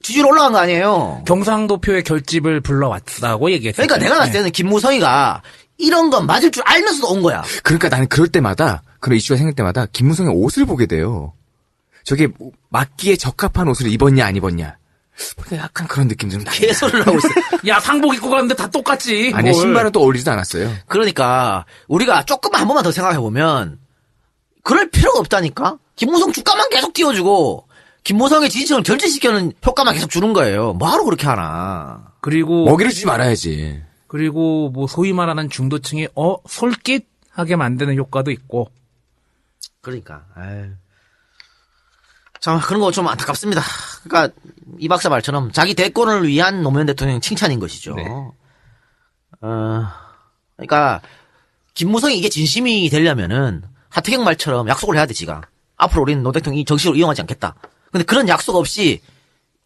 지지율 올라간 거 아니에요. 경상도표의 결집을 불러왔다고 얘기했어요. 그러니까 내가 봤을 때는 김무성이가 이런 건 맞을 줄 알면서도 온 거야. 그러니까 나는 그럴 때마다 그런 이슈가 생길 때마다 김무성의 옷을 보게 돼요. 저게 맞기에 적합한 옷을 입었냐 안 입었냐. 그러니까 약간 그런 느낌 좀 나요. 개소리를 하고 있어. 야, 상복 입고 갔는데 다 똑같지. 아니 뭘. 신발은 또 어울리지도 않았어요. 그러니까 우리가 조금만 한 번만 더 생각해 보면 그럴 필요가 없다니까. 김무성 주가만 계속 띄워주고 김무성의 지지층을 결집시키는 효과만 계속 주는 거예요. 뭐하러 그렇게 하나. 그리고 먹이를 주지 말아야지. 그리고 뭐 소위 말하는 중도층이 솔깃하게 만드는 효과도 있고. 그러니까. 참 그런 거 좀 안타깝습니다. 그러니까 이 박사 말처럼 자기 대권을 위한 노무현 대통령 칭찬인 것이죠. 네. 그러니까 김무성이 이게 진심이 되려면은 하태경 말처럼 약속을 해야 돼 지가. 앞으로 우리는 노 대통령이 정식으로 이용하지 않겠다. 근데 그런 약속 없이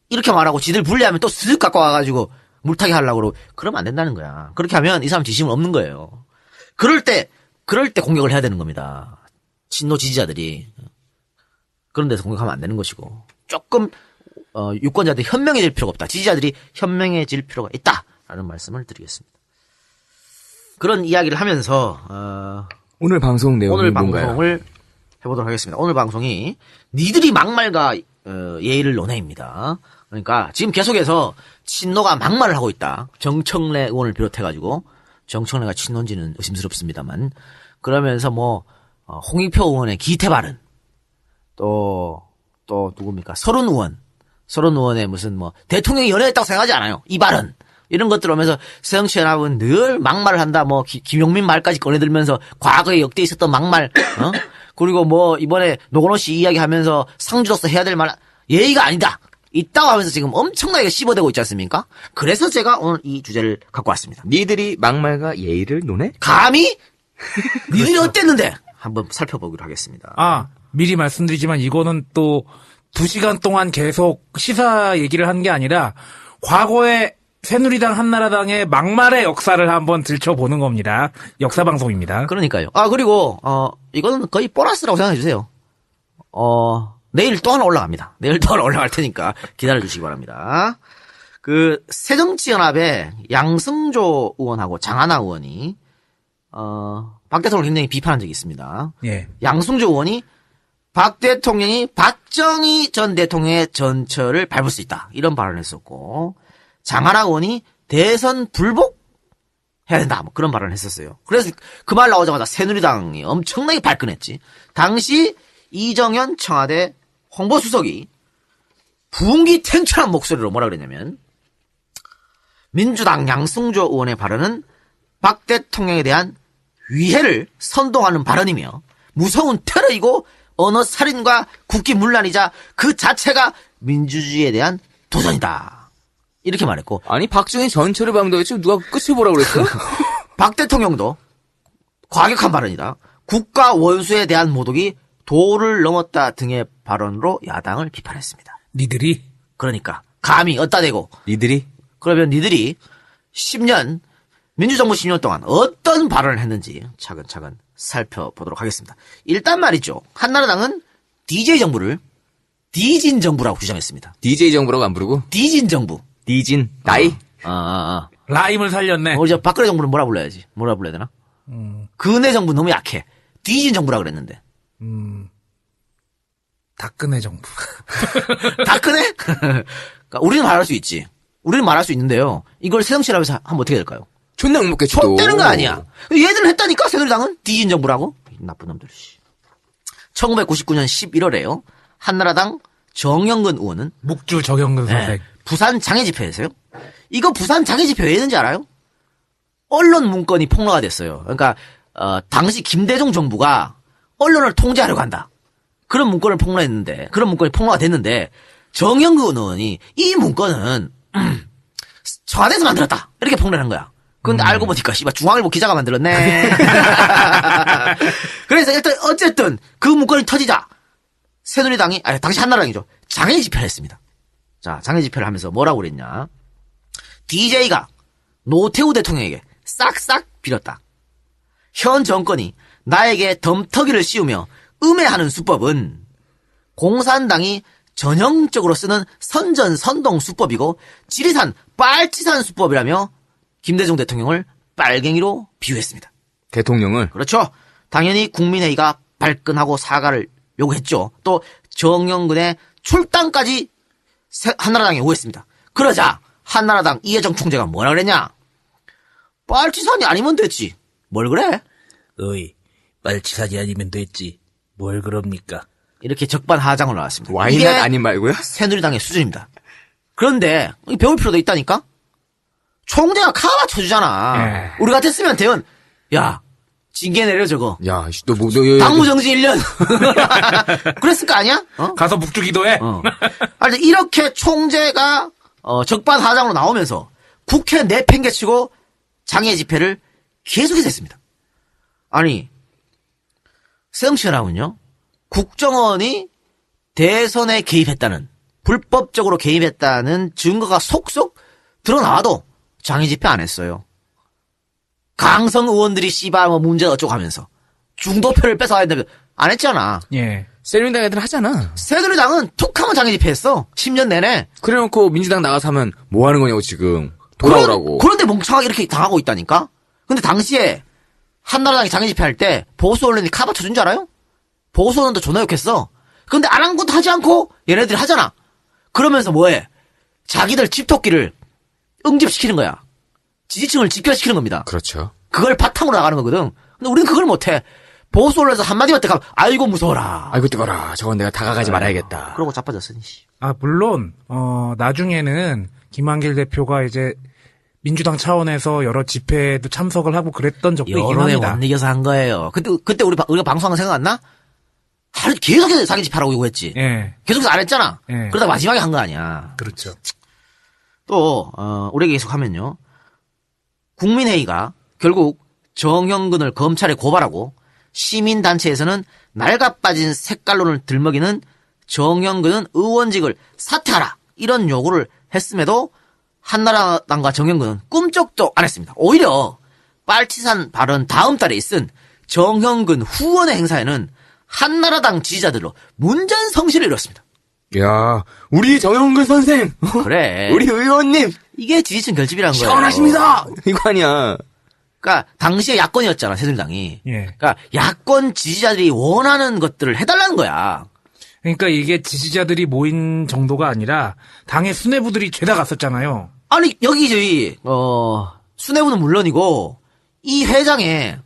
이렇게 말하고 지들 불리하면 또 쓱 갖고 와가지고 물타기 하려고 그러고 그러면 안 된다는 거야. 그렇게 하면 이 사람 진심은 없는 거예요. 그럴 때 공격을 해야 되는 겁니다. 친노 지지자들이. 그런 데서 공격하면 안 되는 것이고. 조금, 유권자들이 현명해질 필요가 없다. 지지자들이 현명해질 필요가 있다라는 말씀을 드리겠습니다. 그런 이야기를 하면서, 오늘 방송 내용이 오늘 뭔가요? 방송을 해보도록 하겠습니다. 오늘 방송이 니들이 막말과 예의를 논해입니다. 그러니까 지금 계속해서 친노가 막말을 하고 있다. 정청래 의원을 비롯해가지고 정청래가 친노인지는 의심스럽습니다만 그러면서 홍익표 의원의 기태 발언 또 누굽니까? 서른 의원의 무슨 대통령이 연애했다고 생각하지 않아요. 이 발언. 이런 것들 오면서 새정치연합은 늘 막말을 한다. 김용민 말까지 꺼내들면서 과거에 역대 있었던 막말, 그리고 이번에 노건호 씨 이야기하면서 상주로서 해야 될 말, 예의가 아니다. 있다고 하면서 지금 엄청나게 씹어대고 있지 않습니까? 그래서 제가 오늘 이 주제를 갖고 왔습니다. 니들이 막말과 예의를 논해? 감히? 니들이 어땠는데? 한번 살펴보기로 하겠습니다. 미리 말씀드리지만 이거는 또 2시간 동안 계속 시사 얘기를 한 게 아니라 과거에 새누리당 한나라당의 막말의 역사를 한번 들춰보는 겁니다. 역사 방송입니다. 그러니까요. 그리고 이거는 거의 보너스라고 생각해 주세요. 내일 또 하나 올라갑니다. 내일 또 하나 올라갈 테니까 기다려 주시기 바랍니다. 그 새정치연합의 양승조 의원하고 장하나 의원이 박 대통령을 굉장히 비판한 적이 있습니다. 예. 양승조 의원이 박 대통령이 박정희 전 대통령의 전철을 밟을 수 있다. 이런 발언을 했었고 장하나 의원이 대선 불복 해야 된다. 그런 발언을 했었어요. 그래서 그 말 나오자마자 새누리당이 엄청나게 발끈했지. 당시 이정현 청와대 홍보수석이 분기탱천한 목소리로 뭐라 그랬냐면 민주당 양승조 의원의 발언은 박 대통령에 대한 위해를 선동하는 발언이며 무서운 테러이고 언어 살인과 국기문란이자 그 자체가 민주주의에 대한 도전이다. 이렇게 말했고 아니 박정희 전철을 밟는다고 했지 누가 끝을 보라고 그랬어? 박 대통령도 과격한 발언이다. 국가 원수에 대한 모독이 도를 넘었다 등의 발언으로 야당을 비판했습니다. 니들이 그러니까 감히 어따 대고 니들이? 그러면 니들이 10년 민주정부 10년 동안 어떤 발언을 했는지 차근차근 살펴보도록 하겠습니다. 일단 말이죠. 한나라당은 DJ 정부를 디진 정부라고 규정했습니다. DJ 정부라고 안 부르고? 디진 정부. 디진 나이? 라임을 살렸네. 우리 박근혜 정부는 뭐라 불러야지? 뭐라 불러야 되나? 근혜 정부 너무 약해. 디진 정부라 그랬는데. 박근혜 정부. 박근혜? 그러니까 우리는 말할 수 있지. 우리는 말할 수 있는데요. 이걸 새정치라면서 하면 어떻게 될까요? 존나 욕먹겠지 또. 되는 거 아니야. 얘들은 했다니까 새누리당은 디진 정부라고. 나쁜 놈들. 1999년 11월에요. 한나라당 정영근 의원은 묵주 정영근 선생. 부산 장애집회에서요. 이거 부산 장애집회 왜 했는지 알아요? 언론 문건이 폭로가 됐어요. 그러니까 당시 김대중 정부가 언론을 통제하려고 한다. 그런 문건을 폭로했는데, 그런 문건이 폭로가 됐는데, 정영근 의원이 이 문건은 청와대에서 만들었다. 이렇게 폭로를 한 거야. 근데 알고 보니까 씨발 중앙일보 기자가 만들었네. 그래서 일단 어쨌든 그 문건이 터지자 새누리당이 당시 한나라당이죠. 장애 집회를 했습니다. 자, 장애 집회를 하면서 뭐라고 그랬냐? DJ가 노태우 대통령에게 싹싹 빌었다. 현 정권이 나에게 덤터기를 씌우며 음해하는 수법은 공산당이 전형적으로 쓰는 선전선동 수법이고 지리산 빨치산 수법이라며 김대중 대통령을 빨갱이로 비유했습니다. 대통령을? 그렇죠. 당연히 국민회의가 발끈하고 사과를 요구했죠. 또 정영근의 출당까지 한나라당에 요구했습니다. 그러자 한나라당 이해정 총재가 뭐라 그랬냐? 빨치산이 아니면 됐지. 뭘 그래? 어이, 빨치산이 아니면 됐지. 뭘 그럽니까? 이렇게 적반하장을 나왔습니다. 와인은 이게 아닌 말고요? 새누리당의 수준입니다. 그런데 배울 필요도 있다니까? 총재가 카바 쳐주잖아. 우리 같았으면 대원, 야, 징계 내려 저거. 야, 너 당무정지 1년. 그랬을 거 아니야? 가서 묵주 기도해. 아니, 이렇게 총재가 적반하장으로 나오면서 국회 내팽개치고 장애 집회를 계속해서 했습니다. 아니, 세영씨라면요, 국정원이 대선에 개입했다는, 불법적으로 개입했다는 증거가 속속 드러나와도 장애 집회 안 했어요. 강성 의원들이 씨발 뭐 문제 어쩌고 하면서 중도표를 뺏어야 된다면 안 했잖아. 예. 새누리당 애들 하잖아. 새누리당은 툭하면 장애 집회 했어. 10년 내내. 그래놓고 민주당 나가서 하면 뭐 하는 거냐고 지금. 돌아오라고. 그런데 멍청하게 이렇게 당하고 있다니까? 근데 당시에 한나라당이 장애 집회할 때 보수 언론이 카바 쳐준 줄 알아요? 보수 언론도 존나 욕했어. 근데 안 한 것도 하지 않고 얘네들이 하잖아. 그러면서 뭐해? 자기들 집토끼를 응집시키는 거야. 지지층을 집결시키는 겁니다. 그렇죠. 그걸 바탕으로 나가는 거거든. 근데 우리는 그걸 못해. 보수 언론에서 한마디만 딱 하면 아이고 무서워라. 아이고 뜨거라. 저건 내가 다가가지 말아야겠다. 그러고 자빠졌으니. 물론 나중에는 김한길 대표가 이제 민주당 차원에서 여러 집회에도 참석을 하고 그랬던 적도 있긴 여론에 합니다. 못 이겨서 한 거예요. 그때 우리가 방송한 거 생각 안 나? 하루 계속해서 자기 집회라고 요구했지. 예. 계속해서 안 했잖아. 예. 그러다 마지막에 한 거 아니야. 그렇죠. 또 우리가 계속하면요. 국민회의가 결국 정영근을 검찰에 고발하고 시민단체에서는 낡아빠진 색깔론을 들먹이는 정영근은 의원직을 사퇴하라 이런 요구를 했음에도 한나라당과 정영근은 꿈쩍도 안 했습니다. 오히려 빨치산 발언 다음 달에 있은 정영근 후원의 행사에는 한나라당 지지자들로 문전성시를 이뤘습니다. 야, 우리 정영근 선생. 그래. 우리 의원님. 이게 지지층 결집이라는 거예요. 시원하십니다. 이거 아니야. 그러니까 당시에 야권이었잖아, 새누리당이. 예. 그러니까 야권 지지자들이 원하는 것들을 해달라는 거야. 그러니까 이게 지지자들이 모인 정도가 아니라 당의 수뇌부들이 죄다 갔었잖아요. 아니 여기 저희 수뇌부는 물론이고 이 회장에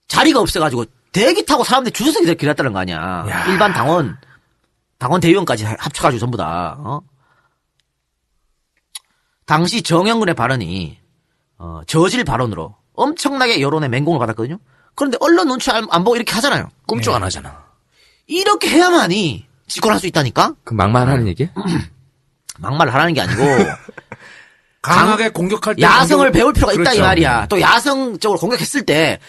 자리가 없어가지고 대기 타고 사람들이 줄 서서 기다렸다는 거 아니야. 야. 일반 당원 대의원까지 합쳐가지고 전부 다. 당시 정영근의 발언이 저질 발언으로 엄청나게 여론의 맹공을 받았거든요. 그런데 언론 눈치 안 보고 이렇게 하잖아요. 꿈쩍 안 하잖아. 이렇게 해야만이 집권할 수 있다니까? 그 막말하는 얘기? 막말을 하라는 게 아니고 강하게 공격할 때 야성을 배울 필요가 있다 그렇죠. 이 말이야. 또 야성적으로 공격했을 때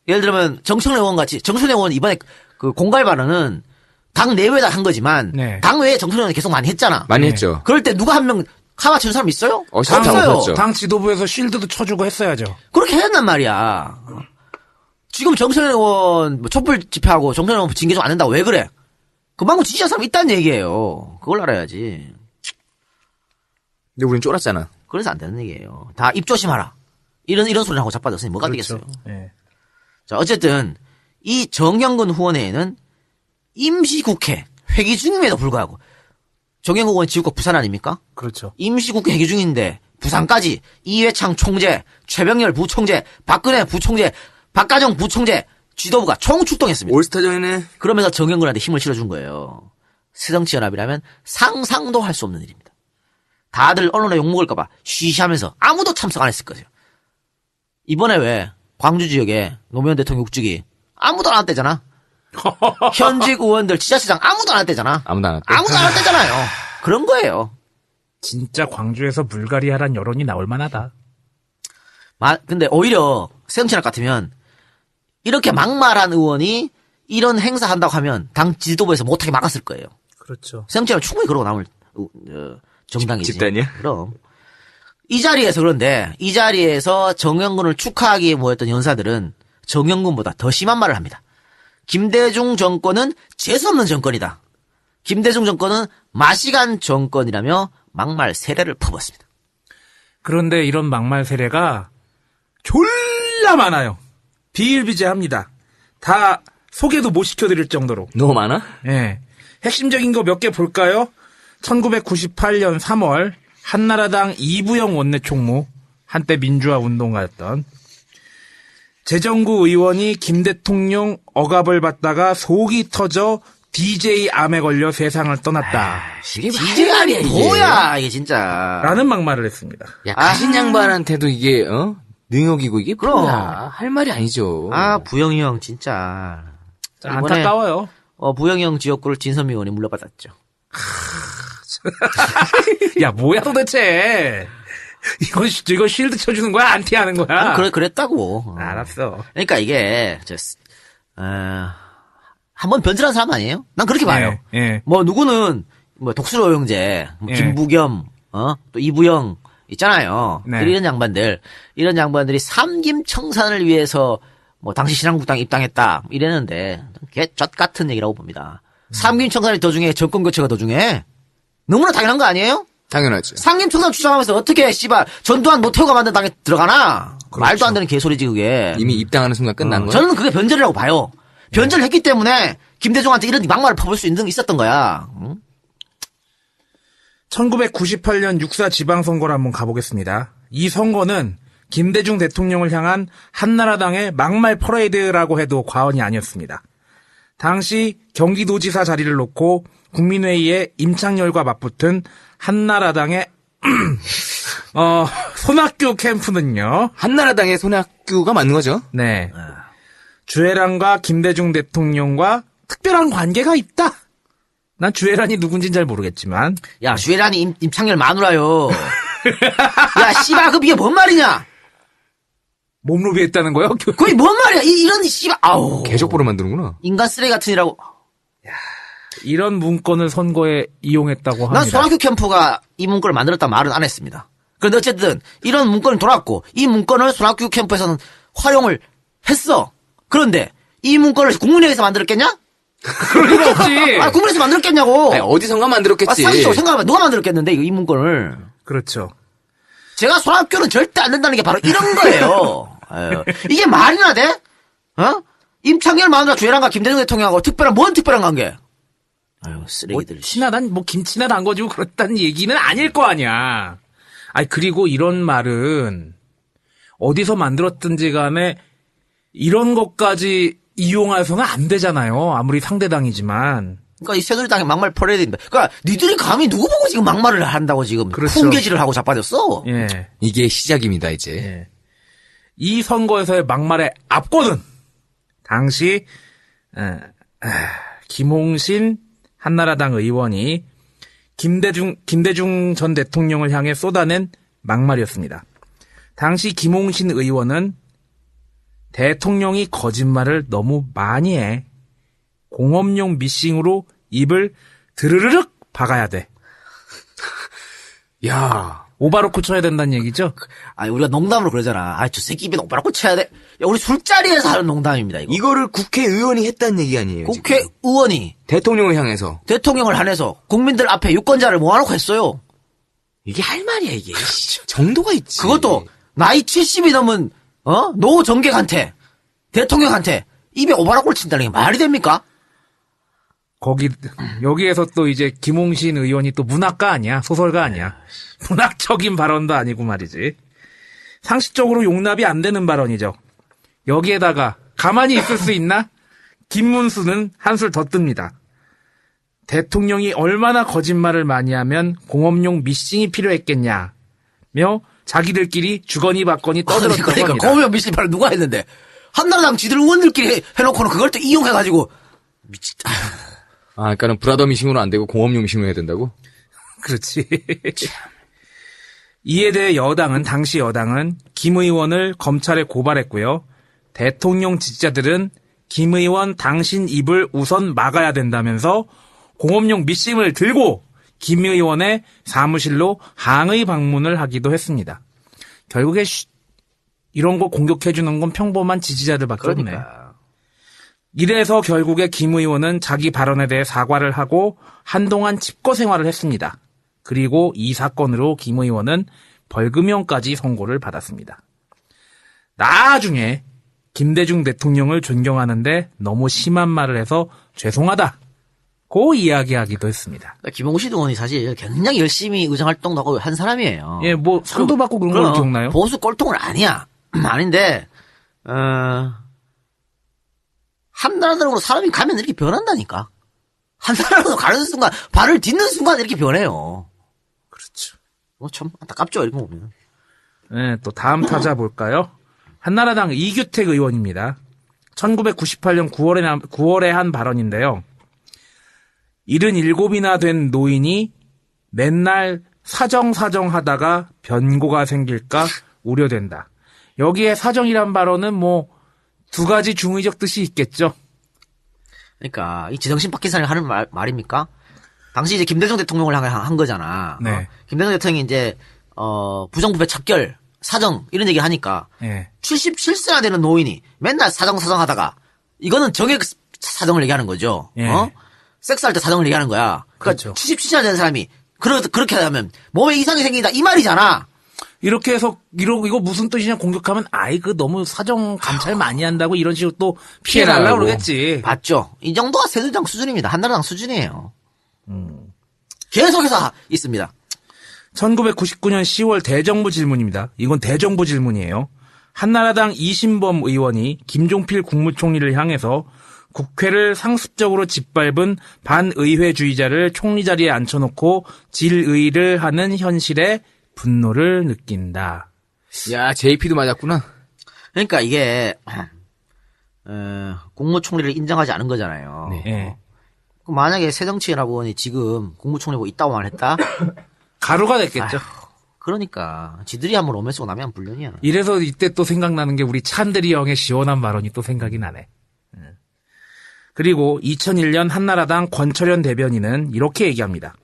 예를 들면 정청래 의원 같이 정청래 의원 이번에 그 공갈 발언은 당 내외다 한 거지만 네. 당 외에 정청래 의원이 계속 많이 했잖아. 많이 네. 했죠. 그럴 때 누가 한 명 카마 치는 사람 있어요? 당 없어요. 없었죠. 당 지도부에서 쉴드도 쳐주고 했어야죠. 그렇게 해야 한단 말이야. 지금 정청래 의원 뭐 촛불 집회하고 정청래 의원 징계 좀 안 된다고 왜 그래? 그만큼 지지한 사람 있다는 얘기예요. 그걸 알아야지. 근데 우린 쫄았잖아. 그래서 안 되는 얘기예요. 다 입 조심하라. 이런 소리 하고 자빠졌으니 뭐가 되겠어요. 예. 자, 어쨌든 이 정영근 후원회에는 임시국회 회기 중임에도 불구하고 정영근 의원 지역구 부산 아닙니까? 그렇죠. 임시국회 회기 중인데 부산까지 이회창 총재, 최병렬 부총재, 박근혜 부총재, 박가정 부총재 지도부가 총출동했습니다. 올스타전이네. 그러면서 정영근한테 힘을 실어준 거예요. 새정치연합이라면 상상도 할 수 없는 일입니다. 다들 언론에 욕먹을까봐 쉬쉬하면서 아무도 참석 안 했을 거예요. 이번에 왜 광주 지역에 노무현 대통령 국직이 아무도 안 왔대잖아. 현직 의원들 지자체장 아무도 안 왔대잖아. 아무도 안 왔대. 아무도 안 왔대잖아요. 그런 거예요. 진짜 광주에서 물갈이하란 여론이 나올 만하다. 근데 오히려 새정치연합 같으면 이렇게 막말한 의원이 이런 행사 한다고 하면 당 지도부에서 못하게 막았을 거예요. 그렇죠. 새정치연합 충분히 그러고 남을 정당이지. 집단이야? 그럼. 이 자리에서 정영근을 축하하기에 모였던 연사들은 정영근보다 더 심한 말을 합니다. 김대중 정권은 재수없는 정권이다. 김대중 정권은 마시간 정권이라며 막말 세례를 퍼붓습니다. 그런데 이런 막말 세례가 졸라 많아요. 비일비재합니다. 다 소개도 못 시켜드릴 정도로. 너무 많아? 예. 핵심적인 거 몇 개 볼까요? 1998년 3월 한나라당 이부영 원내총무, 한때 민주화 운동가였던 재정구 의원이 김 대통령 억압을 받다가 속이 터져 DJ 암에 걸려 세상을 떠났다. 이게 DJ 할 말이야, 이게. 뭐야 이게 진짜. 라는 막말을 했습니다. 야, 가신 양반한테도 이게, 능욕이고 이게 그럼. 뭐야. 할 말이 아니죠. 부영이 형 진짜. 자, 이번에 안타까워요. 부영이 형 지역구를 진선미 의원이 물려받았죠. 야, 뭐야 도대체. 이거 쉴드 쳐주는 거야? 안티하는 거야? 그랬다고. 알았어. 그러니까 이게 한번 변절한 사람 아니에요? 난 그렇게 봐요. 예. 뭐 누구는 뭐 독수리 오영재, 뭐 예. 김부겸, 또 이부영 있잖아요. 네. 이런 양반들이 삼김청산을 위해서 뭐 당시 신한국당 입당했다 이랬는데 개젖 같은 얘기라고 봅니다. 삼김청산이 더 중요해, 정권 교체가 더 중요해? 너무나 당연한 거 아니에요? 당연하지. 삼김청산 주장하면서 어떻게 씨발 전두환 노태우가 만든 당에 들어가나? 말도 안 되는 개소리지 그게. 이미 입당하는 순간 끝난 거야? 저는 그게 변절이라고 봐요. 변절을 했기 때문에 김대중한테 이런 막말을 퍼볼 수 있었던 거야. 응? 1998년 6.4 지방선거를 한번 가보겠습니다. 이 선거는 김대중 대통령을 향한 한나라당의 막말 퍼레이드라고 해도 과언이 아니었습니다. 당시 경기도지사 자리를 놓고 국민회의에 임창열과 맞붙은 한나라당의 손학규 캠프는요. 한나라당의 손학규가 맞는 거죠? 네. 주애란과 김대중 대통령과 특별한 관계가 있다. 난 주애란이 누군진 잘 모르겠지만. 야, 주애란이 임창열 마누라요. 야, 씨발, 이게 뭔 말이냐? 몸로비했다는 거요? 그게 뭔 말이야? 이런 씨발, 아우. 개족보로 만드는구나. 인간 쓰레기 같은 이라고. 이런 문건을 선거에 이용했다고 합니다. 난 손학규 캠프가 이 문건을 만들었다는 말은 안 했습니다. 그런데 어쨌든 이런 문건이 돌아왔고 이 문건을 손학규 캠프에서는 활용을 했어. 그런데 이 문건을 국민회의에서 만들었겠냐? 그럴 리가 없지. 국민회의에서 만들었겠냐고. 아니, 어디선가 만들었겠지. 상식적으로 생각해봐. 누가 만들었겠는데 이 문건을. 그렇죠. 제가 손학규는 절대 안 된다는 게 바로 이런 거예요. 아유, 이게 말이나 돼? 임창열 마누라 주애란과 김대중 대통령하고 뭔 특별한 관계? 아유, 쓰레기들. 김치나 담궈주고 그랬다는 얘기는 아닐 거 아니야. 아니, 그리고 이런 말은 어디서 만들었든지 간에 이런 것까지 이용해서는 안 되잖아요. 아무리 상대당이지만. 그러니까 이 새누리당의 막말 퍼레이드입니다. 그러니까 니들이 감히 누구 보고 지금 막말을 한다고 지금 그렇죠. 훈계질을 하고 자빠졌어? 예. 이게 시작입니다, 이제. 예. 이 선거에서의 막말의 압권은 당시 김홍신 한나라당 의원이 김대중 전 대통령을 향해 쏟아낸 막말이었습니다. 당시 김홍신 의원은 대통령이 거짓말을 너무 많이 해. 공업용 미싱으로 입을 드르르륵 박아야 돼. 야, 오바로크 쳐야 된다는 얘기죠? 아니, 우리가 농담으로 그러잖아. 저 새끼 입에 오빠라고 쳐야 돼. 야, 우리 술자리에서 하는 농담입니다, 이거. 이거를 국회의원이 했다는 얘기 아니에요? 지금. 국회의원이 대통령을 향해서. 대통령을 한해서 국민들 앞에 유권자를 모아놓고 했어요. 이게 할 말이야, 이게. 정도가 있지. 그것도 나이 70이 넘은 노 정객한테 대통령한테 입에 오바라고를 친다는 게 말이 됩니까? 여기에서 또 이제 김홍신 의원이 또 문학가 아니야? 소설가 아니야? 문학적인 발언도 아니고 말이지. 상식적으로 용납이 안 되는 발언이죠. 여기에다가 가만히 있을 수 있나? 김문수는 한술 더 뜹니다. 대통령이 얼마나 거짓말을 많이 하면 공업용 미싱이 필요했겠냐며 자기들끼리 주거니 받거니 떠들었다고 그러니까 합니다. 고명 미신발을 누가 했는데 한나라당 지들 의원들끼리 해놓고는 그걸 또 이용해가지고 미치다. 그러니까는 브라더 미싱으로 안 되고 공업용 미싱으로 해야 된다고? 그렇지. 이에 대해 당시 여당은 김 의원을 검찰에 고발했고요. 대통령 지지자들은 김 의원 당신 입을 우선 막아야 된다면서 공업용 미싱을 들고 김 의원의 사무실로 항의 방문을 하기도 했습니다. 결국에 이런 거 공격해주는 건 평범한 지지자들밖에 없네. 그러니까. 이래서 결국에 김 의원은 자기 발언에 대해 사과를 하고 한동안 집거 생활을 했습니다. 그리고 이 사건으로 김 의원은 벌금형까지 선고를 받았습니다. 나중에 김대중 대통령을 존경하는데 너무 심한 말을 해서 죄송하다. 고 이야기하기도 했습니다. 김홍식 의원이 사실 굉장히 열심히 의정활동도 하고 한 사람이에요. 예, 뭐 상도 받고 그런 거 기억나요? 보수 꼴통은 아니야. 아닌데 한나라당으로 사람이 가면 이렇게 변한다니까. 한나라당으로 가는 순간 발을 딛는 순간 이렇게 변해요. 그렇죠. 참 안타깝죠 이렇게 보면. 네, 또 다음 타자 볼까요? 한나라당 이규택 의원입니다. 1998년 9월에 한 발언인데요. 77이나 된 노인이 맨날 사정하다가 변고가 생길까 우려된다. 여기에 사정이란 발언은 뭐 두 가지 중의적 뜻이 있겠죠. 그러니까 이 제정신 박힌 사람이 하는 말입니까? 당시 이제 김대중 대통령을 한 거잖아. 네. 김대중 대통령이 이제 부정부패 척결 사정 이런 얘기 하니까 예. 77세나 되는 노인이 맨날 사정하다가 이거는 정액 사정을 얘기하는 거죠. 예. 섹스할 때 사정을 얘기하는 거야. 그러니까 그렇죠. 77세나 되는 사람이 그렇게 하면 몸에 이상이 생긴다 이 말이잖아. 이렇게 해서 이거 무슨 뜻이냐 공격하면 그 너무 사정 감찰 많이 한다고 이런 식으로 또 피해달라고 피해라고. 그러겠지. 맞죠? 이 정도가 새누리당 수준입니다. 한나라당 수준이에요. 계속해서 있습니다. 1999년 10월 대정부 질문입니다. 이건 대정부 질문이에요. 한나라당 이신범 의원이 김종필 국무총리를 향해서 국회를 상습적으로 짓밟은 반의회주의자를 총리 자리에 앉혀놓고 질의를 하는 현실에 분노를 느낀다. 야, JP도 맞았구나. 그러니까 이게 국무총리를 인정하지 않은 거잖아요. 네. 예. 그럼 만약에 새정치연합 의원이 지금 국무총리고 있다고만 했다? 가루가 됐겠죠. 그러니까 지들이 한번 오면 쓰고 나면 불륜이야. 이래서 이때 또 생각나는 게 우리 찬들이 형의 시원한 발언이 또 생각이 나네. 그리고 2001년 한나라당 권철현 대변인은 이렇게 얘기합니다.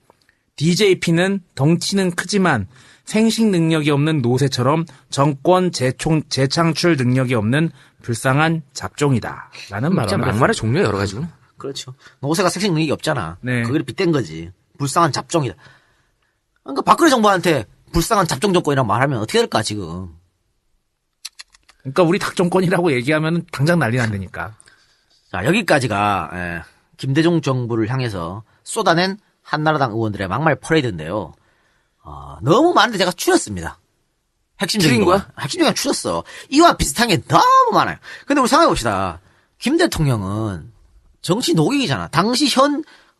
DJP는 덩치는 크지만 생식 능력이 없는 노새처럼 정권 재창출 능력이 없는 불쌍한 잡종이다. 라는 진짜 발언을 막말의 종류가 여러 가지구나. 그렇죠. 노새가 색색 능력이 없잖아. 네. 그걸 빗댄 거지. 불쌍한 잡종이다. 그러니까 박근혜 정부한테 불쌍한 잡종 정권이라고 말하면 어떻게 될까 지금. 그러니까 우리 닭정권이라고 얘기하면 당장 난리 난다니까. 자 여기까지가 김대중 정부를 향해서 쏟아낸 한나라당 의원들의 막말 퍼레이드인데요. 너무 많은데 제가 추렸습니다. 핵심적인 추린 거야? 핵심적인 건 추렸어. 이와 비슷한 게 너무 많아요. 근데 우리 생각해봅시다. 김 대통령은 정치 노객이잖아. 당시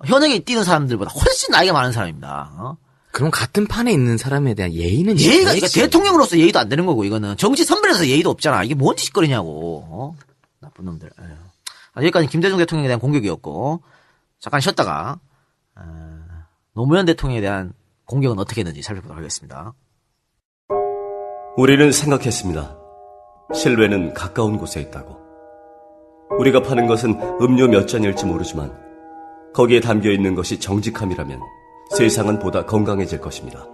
현역에 뛰는 사람들보다 훨씬 나이가 많은 사람입니다. 그럼 같은 판에 있는 사람에 대한 예의는 예의가, 그러니까 있어야지. 대통령으로서 예의도 안 되는 거고, 이거는. 정치 선배로서 예의도 없잖아. 이게 뭔 짓거리냐고. 나쁜 놈들. 여기까지 김대중 대통령에 대한 공격이었고, 잠깐 쉬었다가, 노무현 대통령에 대한 공격은 어떻게 했는지 살펴보도록 하겠습니다. 우리는 생각했습니다. 실외는 가까운 곳에 있다고. 우리가 파는 것은 음료 몇 잔일지 모르지만 거기에 담겨있는 것이 정직함이라면 세상은 보다 건강해질 것입니다.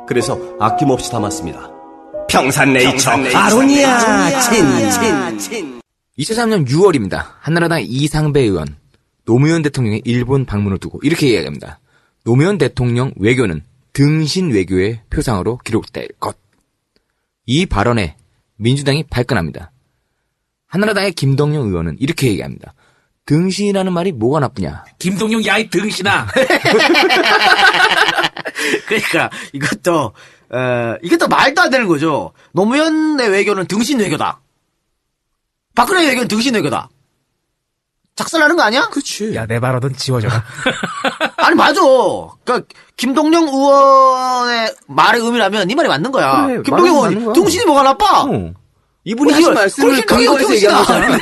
그래서 아낌없이 담았습니다. 평산네이처 아로니아 친. 2003년 6월입니다. 한나라당 이상배 의원, 노무현 대통령의 일본 방문을 두고 이렇게 이야기합니다. 노무현 대통령 외교는 등신 외교의 표상으로 기록될 것. 이 발언에 민주당이 발끈합니다. 한나라당의 김동영 의원은 이렇게 얘기합니다. 등신이라는 말이 뭐가 나쁘냐. 김동영 야이 등신아. 그러니까, 이것도 말도 안 되는 거죠. 노무현의 외교는 등신 외교다. 박근혜 외교는 등신 외교다. 작살나는 거 아니야? 그치. 야, 내 발언은 지워져라. 아니, 맞아. 그니까, 김동영 의원의 말의 의미라면 네 말이 맞는 거야. 그래, 김동영 말이 의원이 맞는 거야. 등신이 뭐가 나빠? 어. 이분이 하신 말씀을 근거해서 얘기한 거잖아.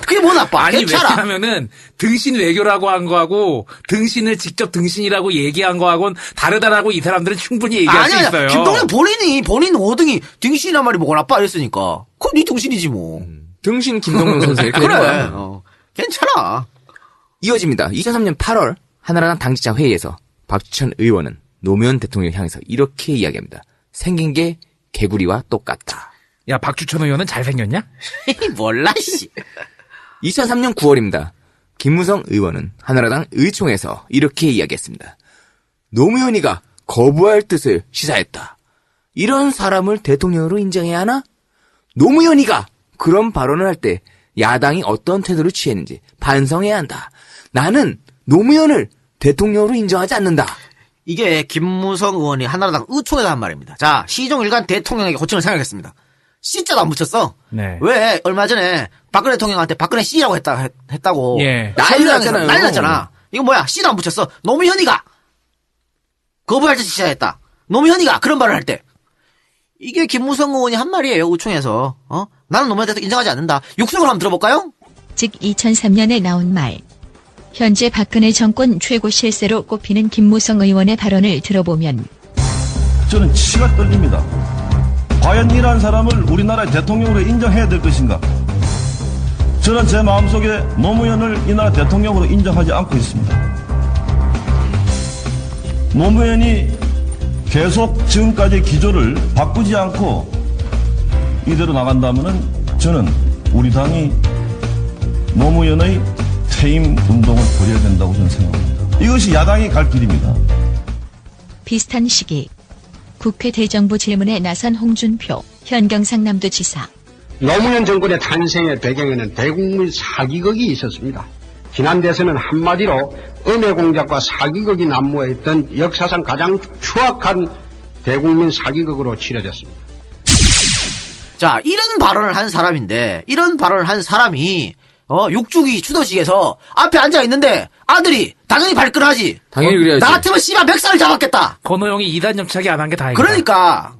그게 뭐 나빠? 아니, 괜찮아. 왜냐하면은, 등신 외교라고 한 거하고, 등신을 직접 등신이라고 얘기한 거하고는 다르다라고 이 사람들은 충분히 얘기할 수 있어요. 김동영 본인 5등이 등신이란 말이 뭐가 나빠 이랬으니까. 그럼 네 등신이지 뭐. 등신 김동영 선수 이렇게 되는 그래. 거야. 괜찮아. 이어집니다. 2003년 8월 한나라당 당직자 회의에서 박주천 의원은 노무현 대통령을 향해서 이렇게 이야기합니다. 생긴 게 개구리와 똑같다. 야, 박주천 의원은 잘생겼냐? 몰라, 씨. 2003년 9월입니다. 김무성 의원은 한나라당 의총에서 이렇게 이야기했습니다. 노무현이가 거부할 뜻을 시사했다. 이런 사람을 대통령으로 인정해야 하나? 노무현이가 그런 발언을 할 때 야당이 어떤 태도를 취했는지 반성해야 한다. 나는 노무현을 대통령으로 인정하지 않는다. 이게 김무성 의원이 한나라당 의총에서 한 말입니다. 자, 시종일관 대통령에게 고침을 생각했습니다. C자도 안 붙였어. 네. 왜 얼마 전에 박근혜 대통령한테 박근혜 C라고 했다고. 예. 난리 났잖아요. 난리 났잖아. 이거 뭐야? C도 안 붙였어. 노무현이가 거부할 때 시사했다. 노무현이가 그런 말을 할 때. 이게 김무성 의원이 한 말이에요. 의총에서. 나는 노무현 대통령 인정하지 않는다. 육성을 한번 들어볼까요? 즉 2003년에 나온 말. 현재 박근혜 정권 최고 실세로 꼽히는 김무성 의원의 발언을 들어보면 저는 치가 떨립니다. 과연 이러한 사람을 우리나라의 대통령으로 인정해야 될 것인가? 저는 제 마음속에 노무현을 이 나라 대통령으로 인정하지 않고 있습니다. 노무현이 계속 지금까지 기조를 바꾸지 않고 이대로 나간다면 저는 우리 당이 노무현의 퇴임 운동을 벌여야 된다고 저는 생각합니다. 이것이 야당이 갈 길입니다. 비슷한 시기 국회 대정부 질문에 나선 홍준표 현 경상남도지사. 노무현 정권의 탄생의 배경에는 대국민 사기극이 있었습니다. 지난 대선은 한마디로 음해 공작과 사기극이 난무했던 역사상 가장 추악한 대국민 사기극으로 치러졌습니다. 자, 이런 발언을 한 사람인데, 이런 발언을 한 사람이, 6주기 추도식에서 앞에 앉아있는데, 아들이 당연히 발끈하지. 당연히 그래야지. 나 같으면 씨발 맥살을 잡았겠다. 건호영이 2단 염착이 안 한 게 다행이다. 그러니까,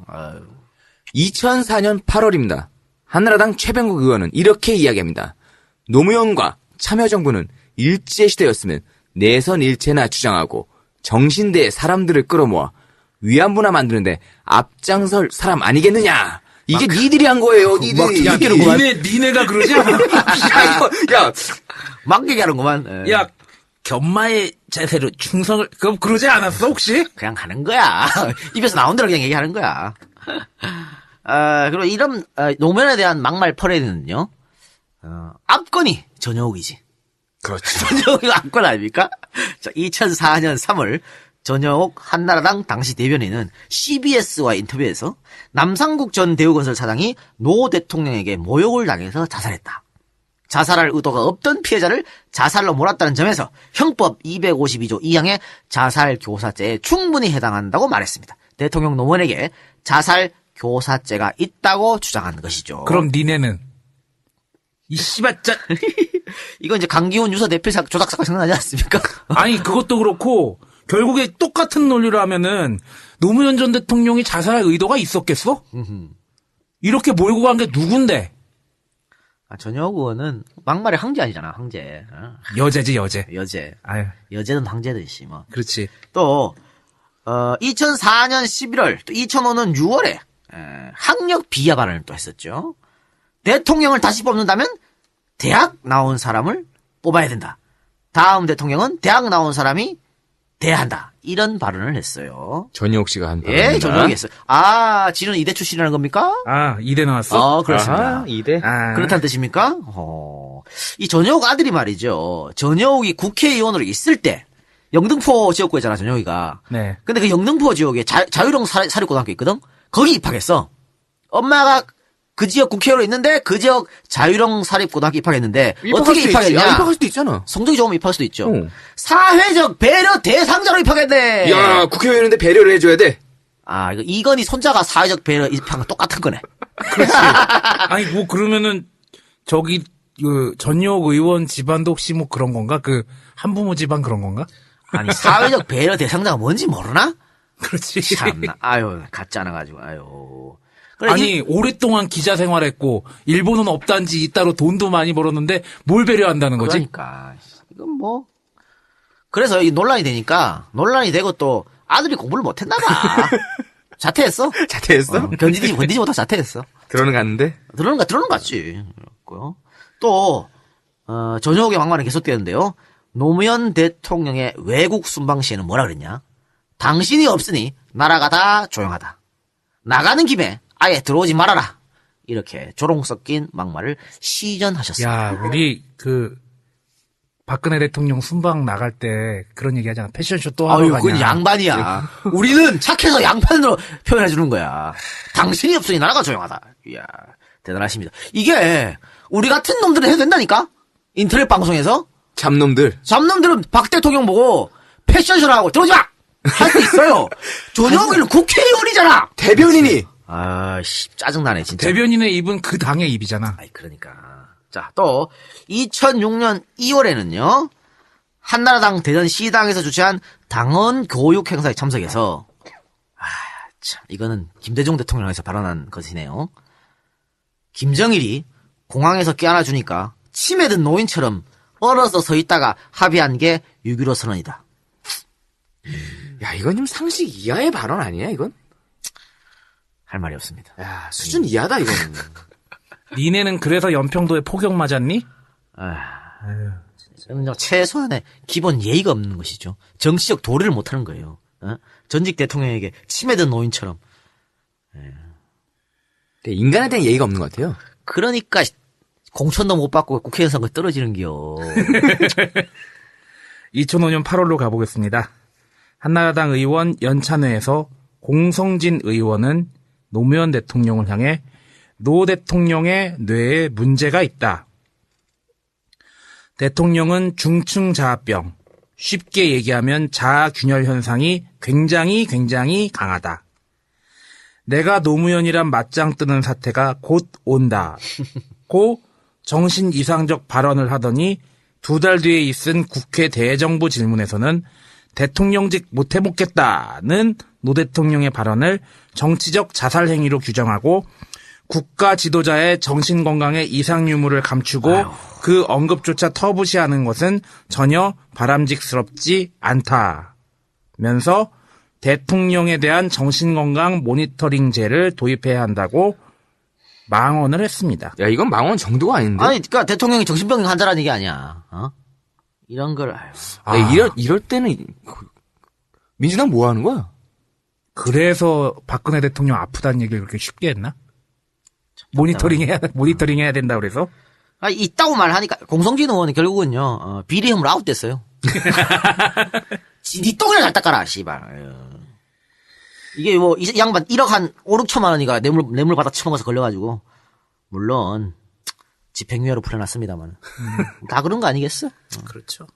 2004년 8월입니다. 한나라당 최병국 의원은 이렇게 이야기합니다. 노무현과 참여정부는 일제시대였으면 내선일체나 주장하고 정신대의 사람들을 끌어모아 위안부나 만드는데 앞장설 사람 아니겠느냐. 이게 니들이 한 거예요. 니들이. 야, 니네가 그러지 않아? 야, 막 얘기하는구만. 야, 견마의 자세로 충성을, 그럼 그러지 않았어, 혹시? 그냥 가는 거야. 입에서 나온 대로 그냥 얘기하는 거야. 그리고 이런, 노무현에 대한 막말 퍼레이드는요, 압권이 전효욱이지. 그렇죠. 전효욱이 압권 아닙니까? 자, 2004년 3월, 전효욱 한나라당 당시 대변인은 CBS와 인터뷰에서 남상국 전 대우건설 사장이 노 대통령에게 모욕을 당해서 자살했다. 자살할 의도가 없던 피해자를 자살로 몰았다는 점에서 형법 252조 2항의 자살 교사죄에 충분히 해당한다고 말했습니다. 대통령 노무현에게 자살 교사죄가 있다고 주장한 것이죠. 그럼 니네는? 이 씨발짜. 이건 이제 강기훈 유서 대표 조작 사건 생각나지 않습니까? 아니, 그것도 그렇고, 결국에 똑같은 논리로 하면은, 노무현 전 대통령이 자살할 의도가 있었겠어? 이렇게 몰고 간 게 누군데? 전효욱 의원은 막말의 황제 아니잖아, 황제. 여제지, 여제. 여제. 아유, 여제든 황제든 씨, 뭐. 그렇지. 또 2004년 11월, 또 2005년 6월에 학력 비하 발언을 또 했었죠. 대통령을 다시 뽑는다면 대학 나온 사람을 뽑아야 된다. 다음 대통령은 대학 나온 사람이 돼야 한다. 이런 발언을 했어요. 전효욱 씨가 한 예, 전용이 했어요. 아, 지는 이대 출신이라는 겁니까? 아, 이대 나왔어? 그렇습니다. 아하, 이대. 아. 그렇다는 뜻입니까? 이 전효욱 아들이 말이죠. 전효욱이 국회의원으로 있을 때 영등포 지역구였잖아, 전효욱이가. 네. 근데 그 영등포 지역에 자유령 사립고등학교 있거든? 거기 입학했어. 엄마가 그 지역 국회의원으로 있는데 그 지역 자유령 사립고등학교 입학했는데 어떻게 입학했냐? 입학할 수도 있잖아. 성적이 좋으면 입학할 수도 있죠. 어. 사회적 배려 대상자로 입학했네. 야, 국회의원인데 배려를 해줘야 돼. 아, 이거 이건희 손자가 사회적 배려 입학은 똑같은 거네. 아니, 뭐, 그러면은, 저기 그 전역 의원 집안도 혹시 뭐 그런 건가? 그 한부모 집안 그런 건가? 아니, 사회적 배려 대상자가 뭔지 모르나? 그렇지. 참나, 아유, 같지 않아가지고, 아유. 그래, 아니 오랫동안 기자 생활했고 일본은 업단지 이따로 돈도 많이 벌었는데 뭘 배려한다는 거지? 그러니까 이건 뭐 그래서 이 논란이 되니까 논란이 되고 또 아들이 공부를 못했나 봐. 자퇴했어? 자퇴했어? 견디지 못하고 자퇴했어. 들어는 갔는데? 들어는 것 같지. 그렇고요. 또 전역의 왕만은 계속되는데요. 노무현 대통령의 외국 순방 시에는 뭐라 그랬냐? 당신이 없으니 나라가 다 조용하다. 나가는 김에 아예 들어오지 말아라. 이렇게 조롱 섞인 막말을 시전하셨습니다. 야, 우리 그 박근혜 대통령 순방 나갈 때 그런 얘기 하잖아. 패션쇼 또 하러 아유, 가냐. 그건 양반이야. 우리는 착해서 양반으로 표현해 주는 거야. 당신이 없으니 나라가 조용하다. 이야, 대단하십니다. 이게 우리 같은 놈들은 해도 된다니까? 인터넷 방송에서 잡놈들. 잡놈들은 박 대통령 보고 패션쇼를 하고 들어오지 마! 할 수 있어요. 전용일은 국회의원이잖아. 대변인이. 아씨, 짜증나네 진짜. 대변인의 입은 그 당의 입이잖아. 아이, 그러니까. 자, 또 2006년 2월에는요. 한나라당 대전시당에서 주최한 당원 교육 행사에 참석해서 참 이거는 김대중 대통령에서 발언한 것이네요. 김정일이 공항에서 깨안아 주니까 치매 든 노인처럼 얼어서 서 있다가 합의한 게 6.15 선언이다. 야, 이건 좀 상식 이하의 발언 아니야, 이건? 할 말이 없습니다. 야, 수준 이하다, 이거는. 니네는 그래서 연평도에 폭격 맞았니? 저는 최소한의 기본 예의가 없는 것이죠. 정치적 도리를 못하는 거예요. 전직 대통령에게 치매 든 노인처럼. 인간에 대한 예의가 없는 것 같아요. 그러니까 공천도 못 받고 국회의원 선거 떨어지는겨. 2005년 8월로 가보겠습니다. 한나라당 의원 연찬회에서 공성진 의원은 노무현 대통령을 향해 노 대통령의 뇌에 문제가 있다. 대통령은 중증자아병, 쉽게 얘기하면 자아균열 현상이 굉장히 강하다. 내가 노무현이란 맞짱 뜨는 사태가 곧 온다. 고 정신 이상적 발언을 하더니 2달 뒤에 있은 국회 대정부 질문에서는 대통령직 못 해먹겠다는 노 대통령의 발언을 정치적 자살 행위로 규정하고 국가 지도자의 정신건강에 이상 유무를 감추고 그 언급조차 터부시하는 것은 전혀 바람직스럽지 않다면서 대통령에 대한 정신건강 모니터링제를 도입해야 한다고 망언을 했습니다. 야, 이건 망언 정도가 아닌데? 아니, 그러니까 대통령이 정신병 환자라는 얘기 아니야. 이런 걸. 이럴 때는 민주당 뭐 하는 거야? 그래서 박근혜 대통령 아프다는 얘기를 그렇게 쉽게 했나? 모니터링 해야 된다 그래서? 있다고 말하니까 공성진 의원이 결국은요 비리혐으로 아웃됐어요. 니 똥이나 잘 닦아라, 씨발. 이게 뭐 이 양반 1억 한 5, 6천만 원이가 뇌물 받아 처먹어서 걸려가지고 물론 집행유예로 풀어놨습니다만 다 그런 거 아니겠어? 그렇죠.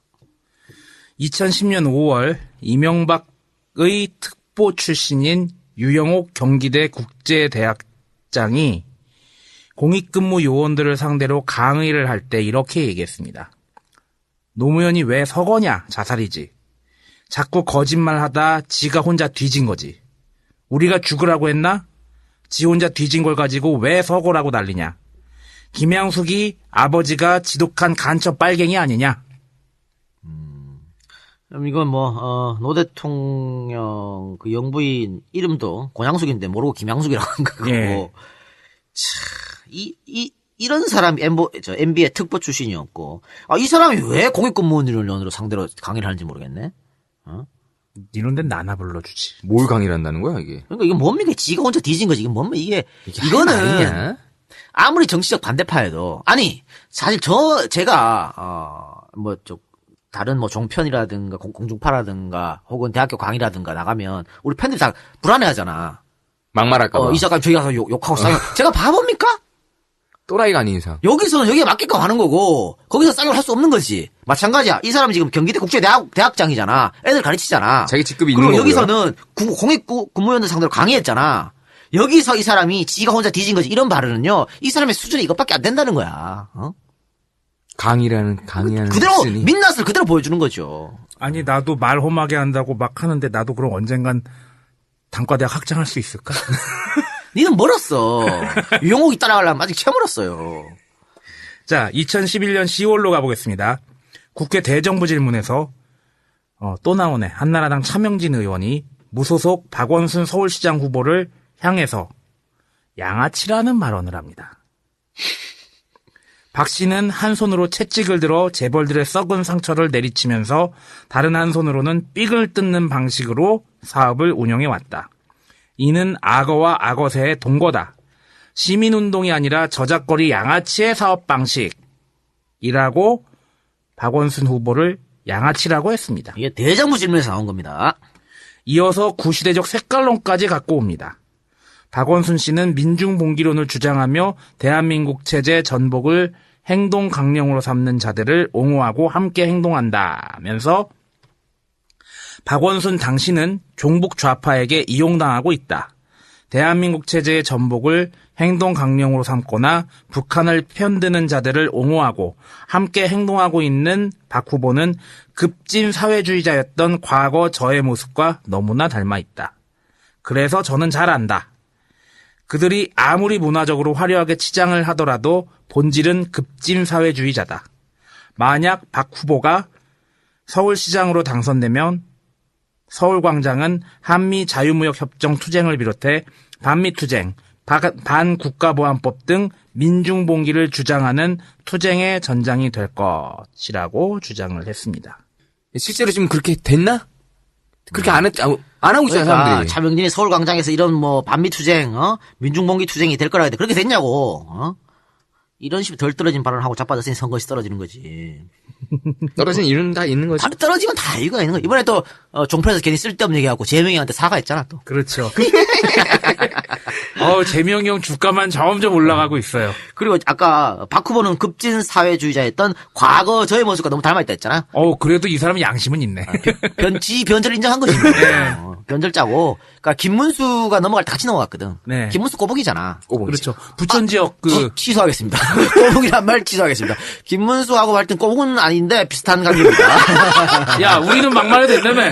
2010년 5월 이명박의 특보 출신인 유영옥 경기대 국제대학장이 공익근무 요원들을 상대로 강의를 할 때 이렇게 얘기했습니다. 노무현이 왜 서거냐? 자살이지. 자꾸 거짓말하다 지가 혼자 뒤진 거지. 우리가 죽으라고 했나? 지 혼자 뒤진 걸 가지고 왜 서거라고 난리냐? 김양숙이 아버지가 지독한 간첩 빨갱이 아니냐? 그럼 이건 노 대통령 그 영부인 이름도 권양숙인데 모르고 김양숙이라고 한 거고. 예. 이런 사람이 MB의 특보 출신이었고, 이 사람이 왜 공익근무원으로 상대로 강의를 하는지 모르겠네. 이런 데는 나나 불러주지. 뭘 강의를 한다는 거야, 이게? 그러니까 이게 뭡니까? 지가 혼자 뒤진 거지. 이게 뭡니까? 할 이거는 말이냐? 아무리 정치적 반대파여도 사실 제가 다른 종편이라든가 공중파라든가 혹은 대학교 강의라든가 나가면 우리 팬들이 다 불안해하잖아. 막말할까봐. 이 작가님 저기 가서 욕하고 싸요. 제가 바보입니까? 또라이가 아닌 이상. 여기서는 여기에 맞게끔 하는 거고 거기서 쌍욕을 할 수 없는 거지. 마찬가지야. 이 사람 지금 경기대 국제대학장이잖아. 애들 가르치잖아. 자기 직급이 있는 그리고 거고요. 여기서는 공익근무원들 상대로 강의했잖아. 여기서 이 사람이 지가 혼자 뒤진 거지 이런 발언은요. 이 사람의 수준이 이것밖에 안 된다는 거야. 강의라는 그대로 수준이. 민낯을 그대로 보여주는 거죠. 아니 나도 말 험하게 한다고 막 하는데 나도 그럼 언젠간 단과대학 학장할 수 있을까? 니는 멀었어. 유용옥이 따라가려면 아직 채 멀었어요. 자, 2011년 10월로 가보겠습니다. 국회 대정부 질문에서 또 나오네. 한나라당 차명진 의원이 무소속 박원순 서울시장 후보를 향해서 양아치라는 발언을 합니다. 박 씨는 한 손으로 채찍을 들어 재벌들의 썩은 상처를 내리치면서 다른 한 손으로는 삑을 뜯는 방식으로 사업을 운영해왔다. 이는 악어와 악어새의 동거다. 시민운동이 아니라 저작거리 양아치의 사업 방식이라고 박원순 후보를 양아치라고 했습니다. 이게 대정부 질문에서 나온 겁니다. 이어서 구시대적 색깔론까지 갖고 옵니다. 박원순 씨는 민중봉기론을 주장하며 대한민국 체제 전복을 행동 강령으로 삼는 자들을 옹호하고 함께 행동한다면서 박원순 당신은 종북 좌파에게 이용당하고 있다. 대한민국 체제의 전복을 행동 강령으로 삼거나 북한을 편드는 자들을 옹호하고 함께 행동하고 있는 박 후보는 급진 사회주의자였던 과거 저의 모습과 너무나 닮아 있다. 그래서 저는 잘 안다. 그들이 아무리 문화적으로 화려하게 치장을 하더라도 본질은 급진 사회주의자다. 만약 박 후보가 서울시장으로 당선되면 서울광장은 한미 자유무역협정 투쟁을 비롯해 반미투쟁, 반국가보안법 등 민중봉기를 주장하는 투쟁의 전장이 될 것이라고 주장을 했습니다. 실제로 지금 그렇게 됐나? 그렇게 안 하고 있잖아요, 그러니까 사람들이. 차명진이 서울광장에서 이런 뭐 반미투쟁, 민중봉기 투쟁이 될 거라 했는데 그렇게 됐냐고. 이런 식으로 덜 떨어진 발언을 하고 자빠졌으니 선거에서 떨어지는 거지. 떨어진 이유는 다 있는 거지. 다 떨어지면 다 이유가 있는 거야. 이번에 또 종편에서 괜히 쓸데없는 얘기하고 재명이한테 사과했잖아 또. 그렇죠. 재명이 형 주가만 점점 올라가고 있어요. 그리고 아까 박 후보는 급진 사회주의자였던 과거 저의 모습과 너무 닮아있다 했잖아. 그래도 이 사람은 양심은 있네. 변절을 인정한 거지. 변절 짜고. 그러니까 김문수가 넘어갈 때 같이 넘어갔거든. 네. 김문수 꼬북이잖아. 그렇죠. 부천 지역 취소하겠습니다. 꼬북이란 말 취소하겠습니다. 김문수하고 할 땐 꼬북은 아닌데 비슷한 관계입니다. 야, 우리는 막말해도 된다며.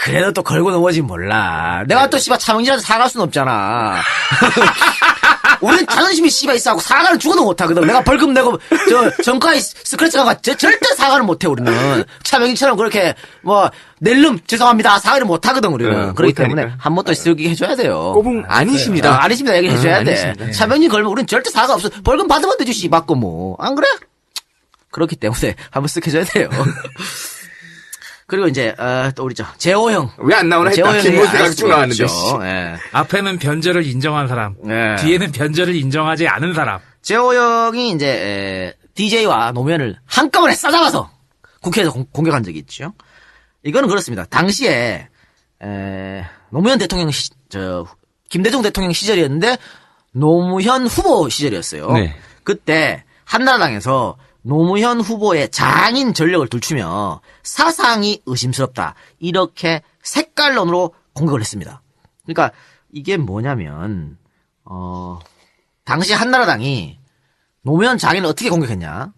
그래도 또 걸고 넘어지면 몰라. 내가 또 씨발 차명진한테 사과할 수는 없잖아. 우린 자존심이 씨발 있어하고 사과는 죽어도 못하거든. 내가 벌금 내고 정가에 스크래치 가가 절대 사과를 못해 우리는. 차명진처럼 그렇게 낼름 죄송합니다 사과를 못하거든 우리는. 그렇기 때문에 한 번 더 쓰기 해줘야 돼요. 꼬붕 아니십니다. 아니십니다 얘기를 해줘야 돼. 아니십니다. 차명진 걸면 우린 절대 사과 없어. 벌금 받으면 되지 씨발 거 뭐. 안 그래? 그렇기 때문에 한 번 쓱 해줘야 돼요. 그리고 이제 또 우리 재호 형. 왜 안 나오나 했다. 김문수가 쭉 나왔는데. 예. 앞에는 변절을 인정한 사람, 예. 뒤에는 변절을 인정하지 않은 사람. 재호 형이 이제 DJ와 노무현을 한꺼번에 싸잡아서 국회에서 공격한 적이 있죠. 이거는 그렇습니다. 당시에 노무현 대통령 김대중 대통령 시절이었는데 노무현 후보 시절이었어요. 네. 그때 한나라당에서 노무현 후보의 장인 전력을 들추며 사상이 의심스럽다. 이렇게 색깔론으로 공격을 했습니다. 그러니까 이게 뭐냐면 당시 한나라당이 노무현 장인을 어떻게 공격했냐.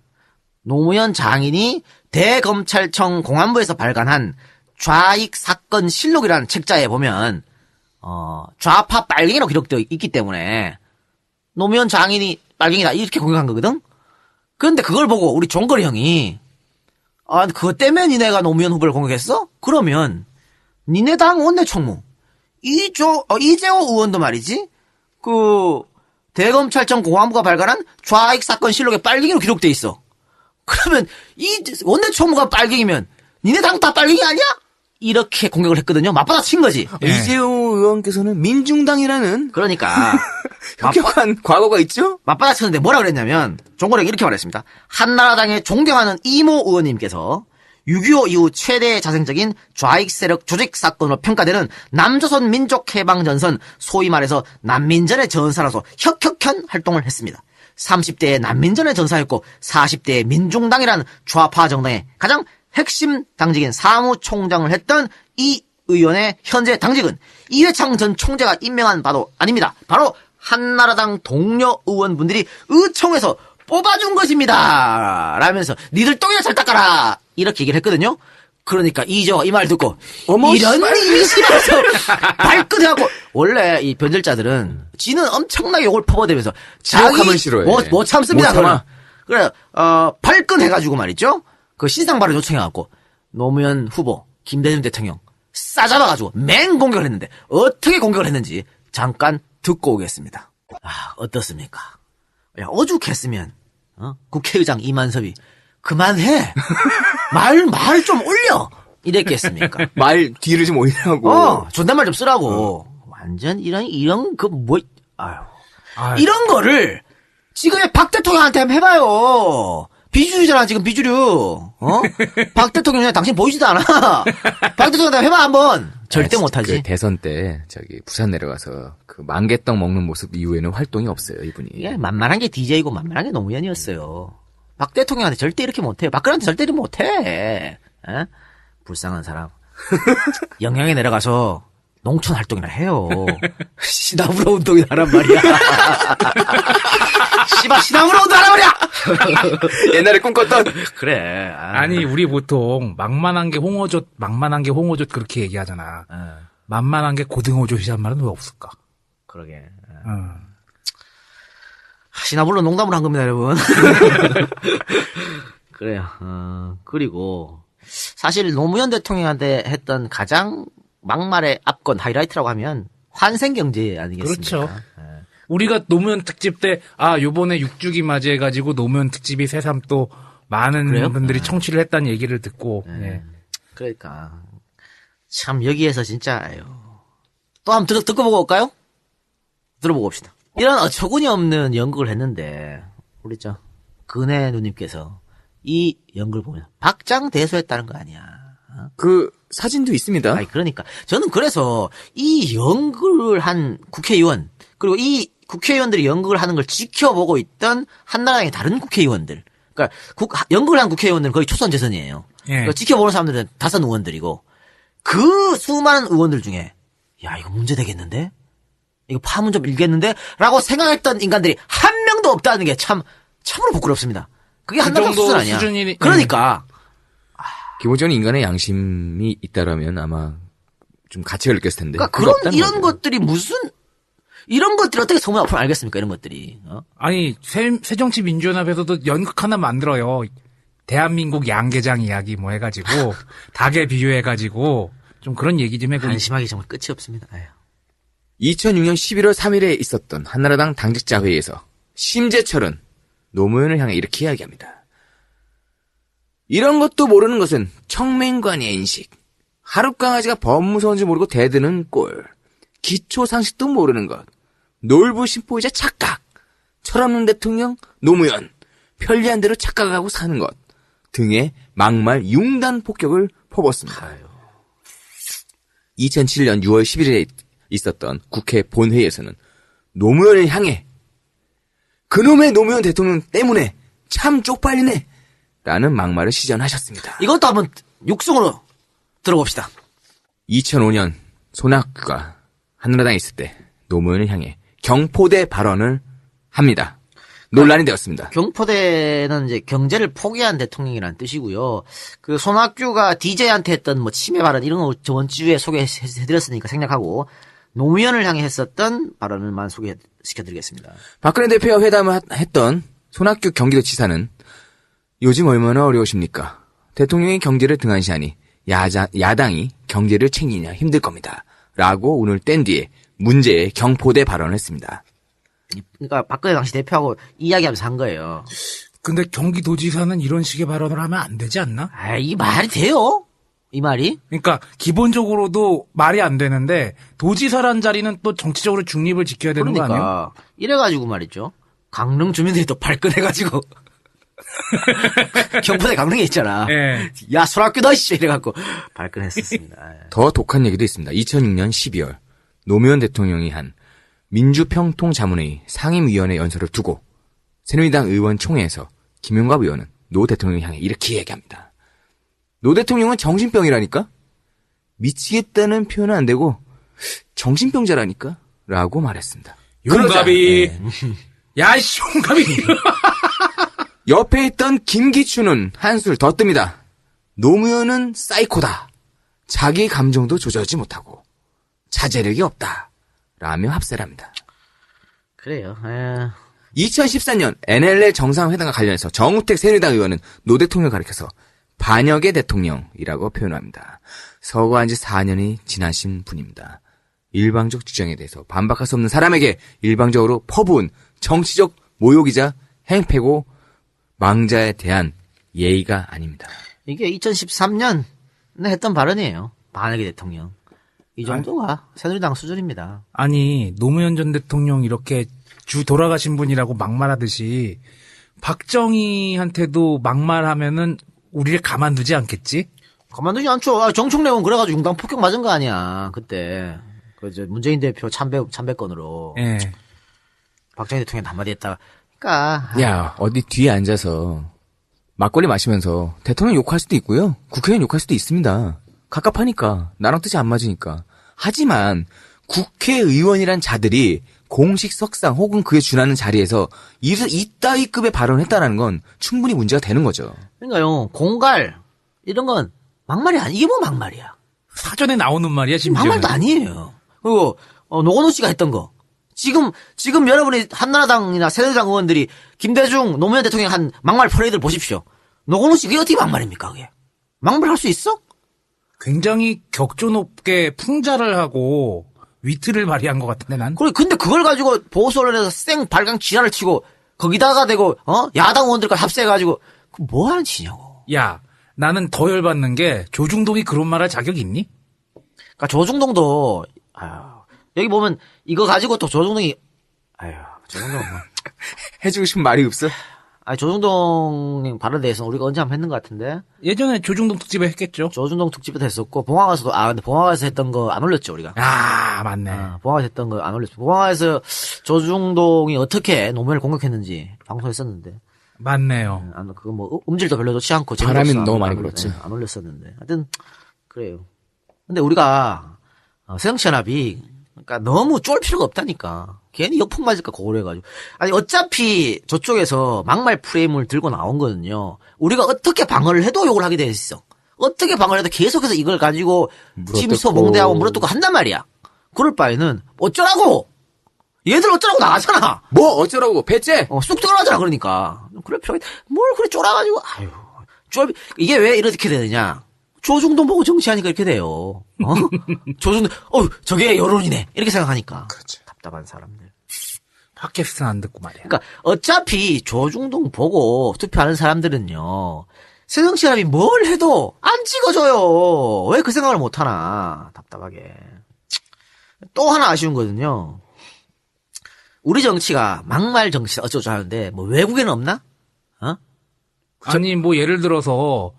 노무현 장인이 대검찰청 공안부에서 발간한 좌익사건 실록이라는 책자에 보면 좌파 빨갱이로 기록되어 있기 때문에 노무현 장인이 빨갱이다 이렇게 공격한 거거든. 그런데 그걸 보고 우리 종거리 형이 그것 때문에 니네가 노무현 후보를 공격했어? 그러면 니네 당 원내 총무 이재호 의원도 말이지 대검찰청 공안부가 발간한 좌익 사건 실록에 빨갱이로 기록돼 있어. 그러면 이 원내 총무가 빨갱이면 니네 당 다 빨갱이 아니야? 이렇게 공격을 했거든요. 맞받아 친 거지. 이재호 의원께서는 민중당이라는 그러니까 혁혁한 과거가 있죠? 맞받아 쳤는데 뭐라 그랬냐면 종거리가 이렇게 말했습니다. 한나라당의 존경하는 이모 의원님께서 6.25 이후 최대 자생적인 좌익 세력 조직 사건으로 평가되는 남조선 민족해방전선 소위 말해서 난민전의 전사로서 혁혁한 활동을 했습니다. 30대의 난민전의 전사였고 40대의 민중당이라는 좌파 정당의 가장 핵심 당직인 사무총장을 했던 이 의원의 현재 당직은 이회창 전 총재가 임명한 바도 아닙니다. 바로 한나라당 동료 의원분들이 의총에서 뽑아준 것입니다. 라면서 니들 똥이나 잘 닦아라 이렇게 얘기를 했거든요. 그러니까 이저 이 말 듣고 이런 일이 싫어서 발끈해갖고 원래 이 변절자들은 지는 엄청나게 욕을 퍼버대면서 지옥하면 싫어해. 못 참습니다. 못 참아. 그래 발끈해가지고 말이죠. 그 신상 발언 요청해갖고 노무현 후보 김대중 대통령 싸잡아가지고 맹 공격을 했는데 어떻게 공격을 했는지 잠깐 듣고 오겠습니다. 어떻습니까? 야, 오죽했으면 국회의장 이만섭이 그만해 말 좀 올려 이랬겠습니까? 말 뒤를 좀 올리라고. 존댓말 좀 쓰라고. 완전 이런 아유. 아유. 이런 거를 지금의 박 대통령한테 한번 해봐요. 비주류잖아, 지금 비주류. 박 대통령 당신 보이지도 않아. 박 대통령한테 해봐, 한번. 절대 못하지. 그 대선 때 부산 내려가서 그 만개떡 먹는 모습 이후에는 활동이 없어요, 이분이. 예, 만만한 게 DJ고 만만한 게 노무현이었어요. 박 대통령한테 절대 이렇게 못해요. 박근혜한테 절대 이렇게 못해. 에? 불쌍한 사람. 영양에 내려가서 농촌 활동이나 해요. 시나무로 운동이나 하란 말이야. 씨발, 시나무로 운동 하란 말이야! 옛날에 꿈꿨던. 그래. 아니 우리 보통 막만한 게 홍어젓 그렇게 얘기하잖아. 만만한 게 고등어젓이란 말은 왜 없을까? 그러게. 응. 시나물로 농담을 한 겁니다, 여러분. 그래요. 그리고 사실 노무현 대통령한테 했던 가장 막말의 압권 하이라이트라고 하면 환생경제 아니겠습니까? 그렇죠. 우리가 노무현 특집 때 요번에 6주기 맞이해가지고 노무현 특집이 새삼 또 많은 그래요? 분들이 청취를 했다는 얘기를 듣고 예. 그러니까 참 여기에서 진짜 또 한번 듣고 보고 올까요? 들어보고 옵시다. 이런 어처구니 없는 연극을 했는데 우리 근혜 누님께서 이 연극을 보면 박장대소했다는 거 아니야. 그 사진도 있습니다. 아니 그러니까 저는 그래서 이 연극을 한 국회의원 그리고 이 국회의원들이 연극을 하는 걸 지켜보고 있던 한나라당의 다른 국회의원들, 그러니까 연극을 한 국회의원들은 거의 초선재선이에요. 예. 그러니까 지켜보는 사람들은 다선 의원들이고 그 수많은 의원들 중에 야 이거 문제 되겠는데? 이거 파문 좀 일겠는데? 라고 생각했던 인간들이 한 명도 없다는 게 참으로 부끄럽습니다. 그게 한나라당 정도 수준 아니야. 수준이- 그러니까 기본적인 인간의 양심이 있다라면 아마 좀 가치가 느꼈을 텐데. 그러니까 그게 그런 없다는 이런 거죠. 것들이 이런 것들이 어떻게 소문 앞으로 알겠습니까? 이런 것들이. 아니 새정치민주연합에서도 연극 하나 만들어요. 대한민국 양계장 이야기 뭐 해가지고 닭에 비유해가지고 좀 그런 얘기 좀 해고 안심하기 정말 끝이 없습니다. 아유. 2006년 11월 3일에 있었던 한나라당 당직자 회의에서 심재철은 노무현을 향해 이렇게 이야기합니다. 이런 것도 모르는 것은 청맹관의 인식. 하룻강아지가 법무서인 줄 모르고 대드는 꼴. 기초상식도 모르는 것. 놀부심보이자 착각. 철없는 대통령 노무현. 편리한 대로 착각하고 사는 것. 등의 막말 융단 폭격을 퍼붓습니다. 2007년 6월 11일에 있었던 국회 본회의에서는 노무현을 향해 그놈의 노무현 대통령 때문에 참 쪽팔리네 라는 막말을 시전하셨습니다. 이것도 한번 육성으로 들어봅시다. 2005년 손학규가 한나라당에 있을 때 노무현을 향해 경포대 발언을 합니다. 논란이 되었습니다. 경포대는 이제 경제를 포기한 대통령이라는 뜻이고요. 그 손학규가 DJ한테 했던 뭐 침해 발언 이런 거 저번 주에 소개해드렸으니까 생략하고 노무현을 향해 했었던 발언을만 소개시켜드리겠습니다. 박근혜 대표와 회담을 했던 손학규 경기도지사는 요즘 얼마나 어려우십니까? 대통령이 경제를 등한시하니 야당이 경제를 챙기냐 힘들 겁니다. 라고 오늘 뗀 뒤에 문제의 경포대 발언을 했습니다. 그러니까 박근혜 당시 대표하고 이야기하면서 한 거예요. 근데 경기도지사는 이런 식의 발언을 하면 안 되지 않나? 이 말이 돼요? 이 말이? 그러니까 기본적으로도 말이 안 되는데 도지사란 자리는 또 정치적으로 중립을 지켜야 되는 거 아니에요? 그러니까 이래가지고 말이죠. 강릉 주민들이 또 발끈해가지고 경포대 강릉에 있잖아. 예. 야 손학규 너 씨 이래갖고 발끈했었습니다. 더 독한 얘기도 있습니다. 2006년 12월 노무현 대통령이 한 민주평통자문회의 상임위원회 연설을 두고 새누리당 의원 총회에서 김용갑 의원은 노 대통령을 향해 이렇게 얘기합니다. 노 대통령은 정신병이라니까? 미치겠다는 표현은 안 되고 정신병자라니까 라고 말했습니다. 용갑이. 야이씨, 용갑이. 옆에 있던 김기춘은 한술 더 뜹니다. 노무현은 사이코다. 자기 감정도 조절하지 못하고 자제력이 없다. 라며 합세를 합니다. 그래요. 2014년 NLL 정상회담과 관련해서 정우택 새누리당 의원은 노 대통령을 가리켜서 반역의 대통령이라고 표현합니다. 서거한 지 4년이 지나신 분입니다. 일방적 주장에 대해서 반박할 수 없는 사람에게 일방적으로 퍼부은 정치적 모욕이자 행패고 망자에 대한 예의가 아닙니다. 이게 2013년에 했던 발언이에요. 반역의 대통령. 이 정도가 새누리당 수준입니다. 아니, 노무현 전 대통령 이렇게 돌아가신 분이라고 막말하듯이 박정희한테도 막말하면은 우리를 가만두지 않겠지? 가만두지 않죠. 정청래원 그래가지고 융당 폭격 맞은 거 아니야. 그때. 문재인 대표 참배건으로. 예. 박정희 대통령 한마디 했다가. 그러니까. 야, 어디 뒤에 앉아서 막걸리 마시면서 대통령 욕할 수도 있고요. 국회의원 욕할 수도 있습니다. 갑갑하니까. 나랑 뜻이 안 맞으니까. 하지만 국회의원이란 자들이 공식 석상 혹은 그에 준하는 자리에서 이따위 급의 발언을 했다는 건 충분히 문제가 되는 거죠. 그러니까요. 공갈 이런 건 막말이 아니. 이게 뭐 막말이야. 사전에 나오는 말이야, 심지어. 막말도 아니에요. 그리고 노건호 씨가 했던 거. 지금 여러분이 한나라당이나 새누리당 의원들이 김대중 노무현 대통령 한 막말 퍼레이드를 보십시오. 노건호 씨 그게 어떻게 막말입니까 그게? 막말할 수 있어? 굉장히 격조 높게 풍자를 하고 위트를 발휘한 것 같은데 난. 그래 근데 그걸 가지고 보수 언론에서 쌩 발광 지랄을 치고 거기다가 대고 야당 의원들과 합세해가지고 그 뭐 하는 짓이냐고. 야, 나는 더 열받는 게 조중동이 그런 말 할 자격이 있니? 그러니까 조중동도 여기 보면 이거 가지고 또 조중동이 조중동 해주고 싶은 말이 없어? 조중동 발언에 대해서는 우리가 언제 한번 했는 것 같은데. 예전에 조중동 특집에 했겠죠. 조중동 특집도 했었고 봉화가서도 근데 봉화가에서 했던 거 안 올렸죠 우리가. 아, 맞네. 봉화가에서 했던 거 안 올렸죠. 봉화가에서 조중동이 어떻게 노무현을 공격했는지 방송했었는데. 맞네요. 그거 뭐 음질도 별로 좋지 않고 바람이 재미없어. 너무 많이 불었지. 안 올렸었는데. 하여튼 그래요. 근데 우리가 새정치연합이 그러니까 너무 쫄 필요가 없다니까. 괜히 역풍 맞을까 고려해가지고. 아니 어차피 저쪽에서 막말 프레임을 들고 나온 거는요. 우리가 어떻게 방어를 해도 욕을 하게 돼 있어. 어떻게 방어를 해도 계속해서 이걸 가지고 침소봉대하고 물어뜯고 한단 말이야. 그럴 바에는 어쩌라고. 얘들 어쩌라고 나가잖아. 뭐 어쩌라고 배째? 쑥 들어가잖아 그러니까. 그럴 필요가 뭘 그래 쫄아가지고. 이게 왜 이렇게 되느냐. 조중동 보고 정치하니까 이렇게 돼요. 조중동 저게 여론이네 이렇게 생각하니까. 그렇죠. 답답한 사람들. 팟캐스트는 안 듣고 말이야. 그러니까 어차피 조중동 보고 투표하는 사람들은요. 새정치연합이 뭘 해도 안 찍어줘요. 왜 그 생각을 못하나. 답답하게. 또 하나 아쉬운 거는요. 우리 정치가 막말 정치 어쩌고 하는데 뭐 외국에는 없나? 아니 뭐 예를 들어서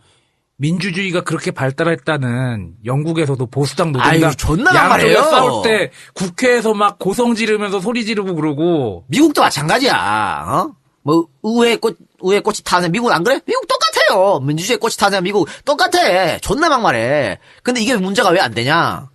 민주주의가 그렇게 발달했다는 영국에서도 보수당 노동당 존나 양쪽에 막말해요. 싸울 때 국회에서 막 고성 지르면서 소리 지르고 그러고. 미국도 마찬가지야. 뭐 의회에 꽃이 타는 미국은 안 그래? 미국 똑같아요. 민주주의에 꽃이 타는 미국 똑같아. 존나 막말해. 근데 이게 문제가 왜 안 되냐?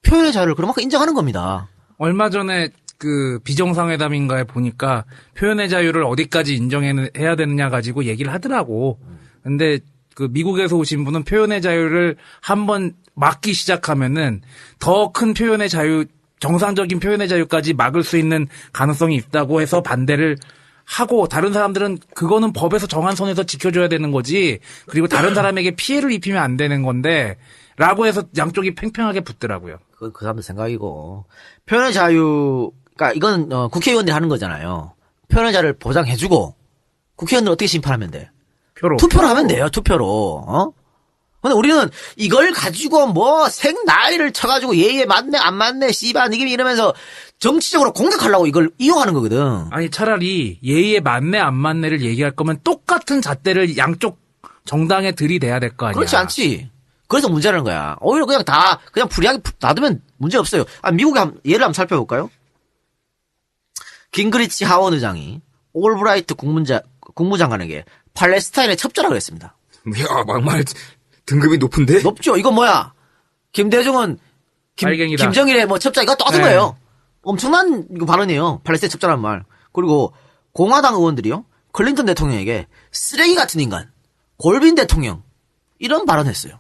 표현의 자유를 그만큼 인정하는 겁니다. 얼마 전에 그 비정상회담인가에 보니까 표현의 자유를 어디까지 인정해야 되느냐 가지고 얘기를 하더라고. 근데 그 미국에서 오신 분은 표현의 자유를 한번 막기 시작하면은 더 큰 표현의 자유, 정상적인 표현의 자유까지 막을 수 있는 가능성이 있다고 해서 반대를 하고, 다른 사람들은 그거는 법에서 정한 선에서 지켜줘야 되는 거지, 그리고 다른 사람에게 피해를 입히면 안 되는 건데 라고 해서 양쪽이 팽팽하게 붙더라고요. 그건 그 사람들 생각이고. 표현의 자유, 그러니까 이건 국회의원들이 하는 거잖아요. 표현의 자유를 보장해주고 국회의원들 어떻게 심판하면 돼? 투표로 하면 돼요. 투표로. 근데 우리는 이걸 가지고 뭐 생나이를 쳐가지고 얘 맞네 안 맞네 씨발 니김 이러면서 정치적으로 공격하려고 이걸 이용하는 거거든. 아니 차라리 예의에 맞네 안 맞네를 얘기할 거면 똑같은 잣대를 양쪽 정당에 들이대야 될 거 아니야. 그렇지 않지. 그래서 문제라는 거야. 오히려 그냥 그냥 불리하게 놔두면 문제 없어요. 미국의 예를 한번 살펴볼까요? 깅그리치 하원 의장이 올브라이트 국무장관에게 팔레스타인에 첩자라고 했습니다. 야, 막말 등급이 높은데? 높죠. 이건 뭐야? 김대중은 빨갱이다. 김정일의 뭐 첩자 이거 똑같은 네. 거예요. 엄청난 이거 발언이에요. 팔레스타인 첩자라는 말. 그리고 공화당 의원들이요. 클린턴 대통령에게 쓰레기 같은 인간, 골빈 대통령 이런 발언했어요.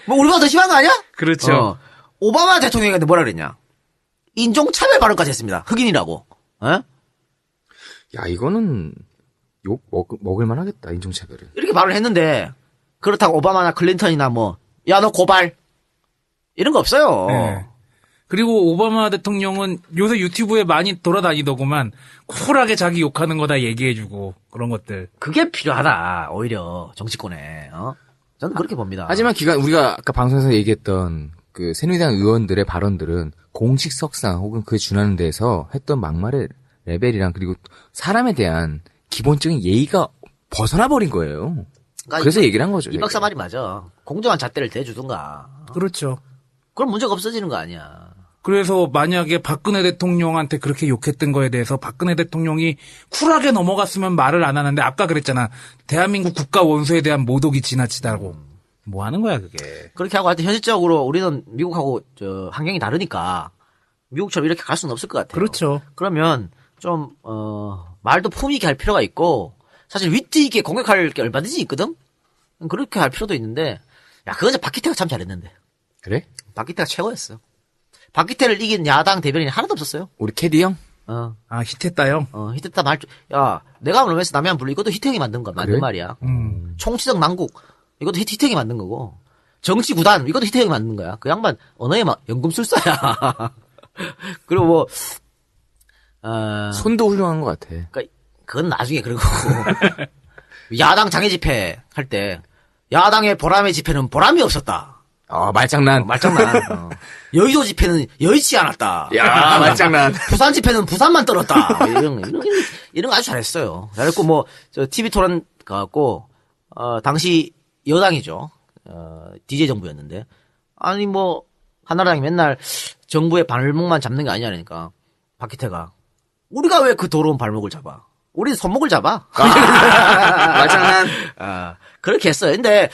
뭐 우리가 더 심한 거 아니야? 그렇죠. 오바마 대통령한테 뭐라 그랬냐? 인종차별 발언까지 했습니다. 흑인이라고. 어? 야, 이거는 욕 먹을만 하겠다, 인종차별을. 이렇게 발언을 했는데 그렇다고 오바마나 클린턴이나 뭐 야 너 고발 이런 거 없어요. 네. 그리고 오바마 대통령은 요새 유튜브에 많이 돌아다니더구만 쿨하게 자기 욕하는 거 다 얘기해주고 그런 것들. 그게 필요하다. 오히려 정치권에. 저는 그렇게 봅니다. 하지만 우리가 아까 방송에서 얘기했던 그 새누리당 의원들의 발언들은 공식 석상 혹은 그에 준하는 데서 했던 막말의 레벨이랑 그리고 사람에 대한 기본적인 예의가 벗어나 버린 거예요. 그러니까 그래서 얘기를 한 거죠. 이 박사 말이 맞아. 공정한 잣대를 대주든가. 그렇죠. 그럼 문제가 없어지는 거 아니야. 그래서 만약에 박근혜 대통령한테 그렇게 욕했던 거에 대해서 박근혜 대통령이 쿨하게 넘어갔으면 말을 안 하는데 아까 그랬잖아. 대한민국 국가 원수에 대한 모독이 지나치다고. 뭐 하는 거야 그게. 그렇게 하고 하여튼 현실적으로 우리는 미국하고 환경이 다르니까 미국처럼 이렇게 갈 수는 없을 것 같아요. 그렇죠. 그러면 좀 말도 품위 있게 할 필요가 있고 사실 위트 있게 공격할 게 얼마든지 있거든. 그렇게 할 필요도 있는데 야 그거 박기태가 참 잘했는데. 그래? 박기태가 최고였어. 박기태를 이긴 야당 대변인이 하나도 없었어요. 우리 캐디 형? 아 히트했다 형. 히트했다 야 내가 그러면서 남의 불러 이것도 히트형이 만든 거야. 맞는 그래? 말이야. 총치적 난국 이것도 히트형이 만든 거고. 정치 구단 이것도 히트형이 만든 거야. 그 양반 언어에 막 연금술사야. 그리고 뭐 손도 훌륭한 것 같아. 그러니까 그건 나중에 그러고 야당 장애 집회 할 때 야당의 보람의 집회는 보람이 없었다. 말장난. 말장난. 여의도 집회는 여의치 않았다. 야, 말장난. 부산 집회는 부산만 떨었다. 이런 거 아주 잘했어요. 잘했고 뭐 저 TV 토론 가갖고 당시 여당이죠. DJ 정부였는데 아니 뭐 한나라당이 맨날 정부의 발목만 잡는 게 아니냐니까 박기태가 우리가 왜 그 더러운 발목을 잡아? 우리는 손목을 잡아. 말장난. 그렇게 했어요. 근데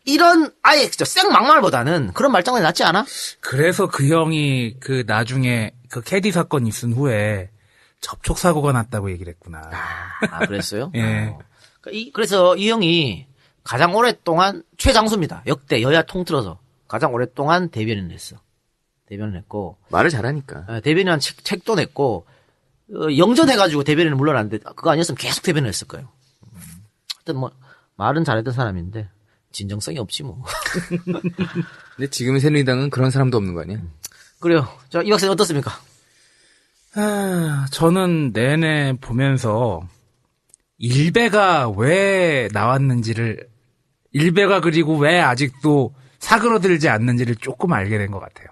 이런 아예 생 막말보다는 그런 말장난이 낫지 않아? 그래서 그 형이 그 나중에 그 캐디 사건 있은 후에 접촉 사고가 났다고 얘기를 했구나. 그랬어요? 예. 그래서 이 형이 가장 오랫동안 최장수입니다. 역대 여야 통틀어서 가장 오랫동안 대변인을 했어. 대변을 했고 말을 잘하니까. 대변인한 책도 냈고 영전해가지고 대변인을 물러났는데 그거 아니었으면 계속 대변을 했을 거예요. 하여튼 뭐 말은 잘했던 사람인데 진정성이 없지 뭐. 근데 지금의 새누리당은 그런 사람도 없는 거 아니야? 그래요. 자, 이 박사님 어떻습니까? 저는 내내 보면서 일베가 왜 나왔는지를 일베가 그리고 왜 아직도 사그러들지 않는지를 조금 알게 된 것 같아요.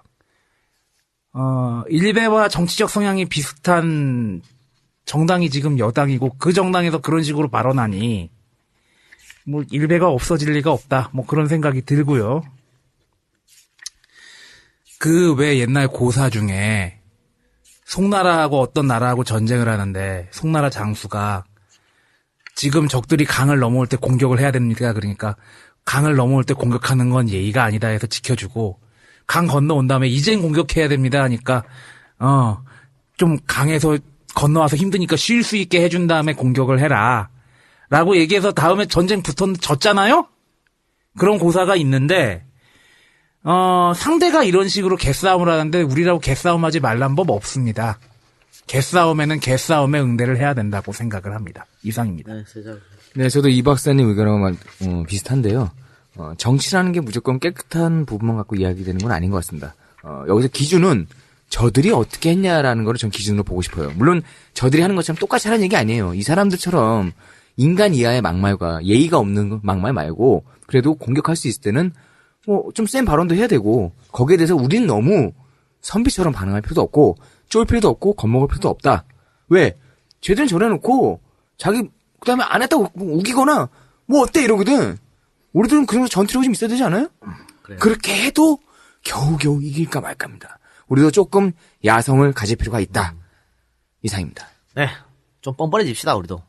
일베와 정치적 성향이 비슷한 정당이 지금 여당이고 그 정당에서 그런 식으로 발언하니 뭐 일베가 없어질 리가 없다. 뭐 그런 생각이 들고요. 그 왜 옛날 고사 중에 송나라하고 어떤 나라하고 전쟁을 하는데 송나라 장수가 지금 적들이 강을 넘어올 때 공격을 해야 됩니까? 그러니까 강을 넘어올 때 공격하는 건 예의가 아니다 해서 지켜주고 강 건너온 다음에 이젠 공격해야 됩니다 하니까 좀 강에서 건너와서 힘드니까 쉴 수 있게 해준 다음에 공격을 해라 라고 얘기해서 다음에 전쟁 붙었는데 졌잖아요? 그런 고사가 있는데 상대가 이런 식으로 개싸움을 하는데 우리라고 개싸움하지 말란 법 없습니다. 개싸움에는 개싸움에 응대를 해야 된다고 생각을 합니다. 이상입니다. 네, 저도 이 박사님 의견하고 비슷한데요. 정치라는 게 무조건 깨끗한 부분만 갖고 이야기되는 건 아닌 것 같습니다. 여기서 기준은 저들이 어떻게 했냐라는 거를 전 기준으로 보고 싶어요. 물론 저들이 하는 것처럼 똑같이 하는 얘기 아니에요. 이 사람들처럼 인간 이하의 막말과 예의가 없는 막말 말고 그래도 공격할 수 있을 때는 뭐 좀 센 발언도 해야 되고 거기에 대해서 우리는 너무 선비처럼 반응할 필요도 없고 쫄 필요도 없고 겁먹을 필요도 없다. 왜? 쟤들은 저래놓고 자기 그다음에 안 했다고 우기거나 뭐 어때 이러거든. 우리들은 그 정도 전투력이 좀 있어야 되지 않아요? 그래요. 그렇게 해도 겨우겨우 이길까 말까입니다. 우리도 조금 야성을 가질 필요가 있다. 이상입니다. 네. 좀 뻔뻔해집시다, 우리도.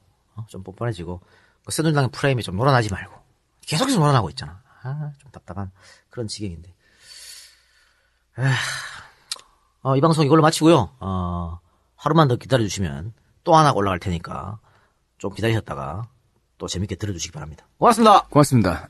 좀 뻔뻔해지고. 새누리당의 프레임에 좀 놀아나지 말고. 계속해서 놀아나고 있잖아. 좀 답답한 그런 지경인데. 이 방송 이걸로 마치고요. 하루만 더 기다려주시면 또 하나 올라갈 테니까 좀 기다리셨다가 또 재밌게 들어주시기 바랍니다. 고맙습니다. 고맙습니다.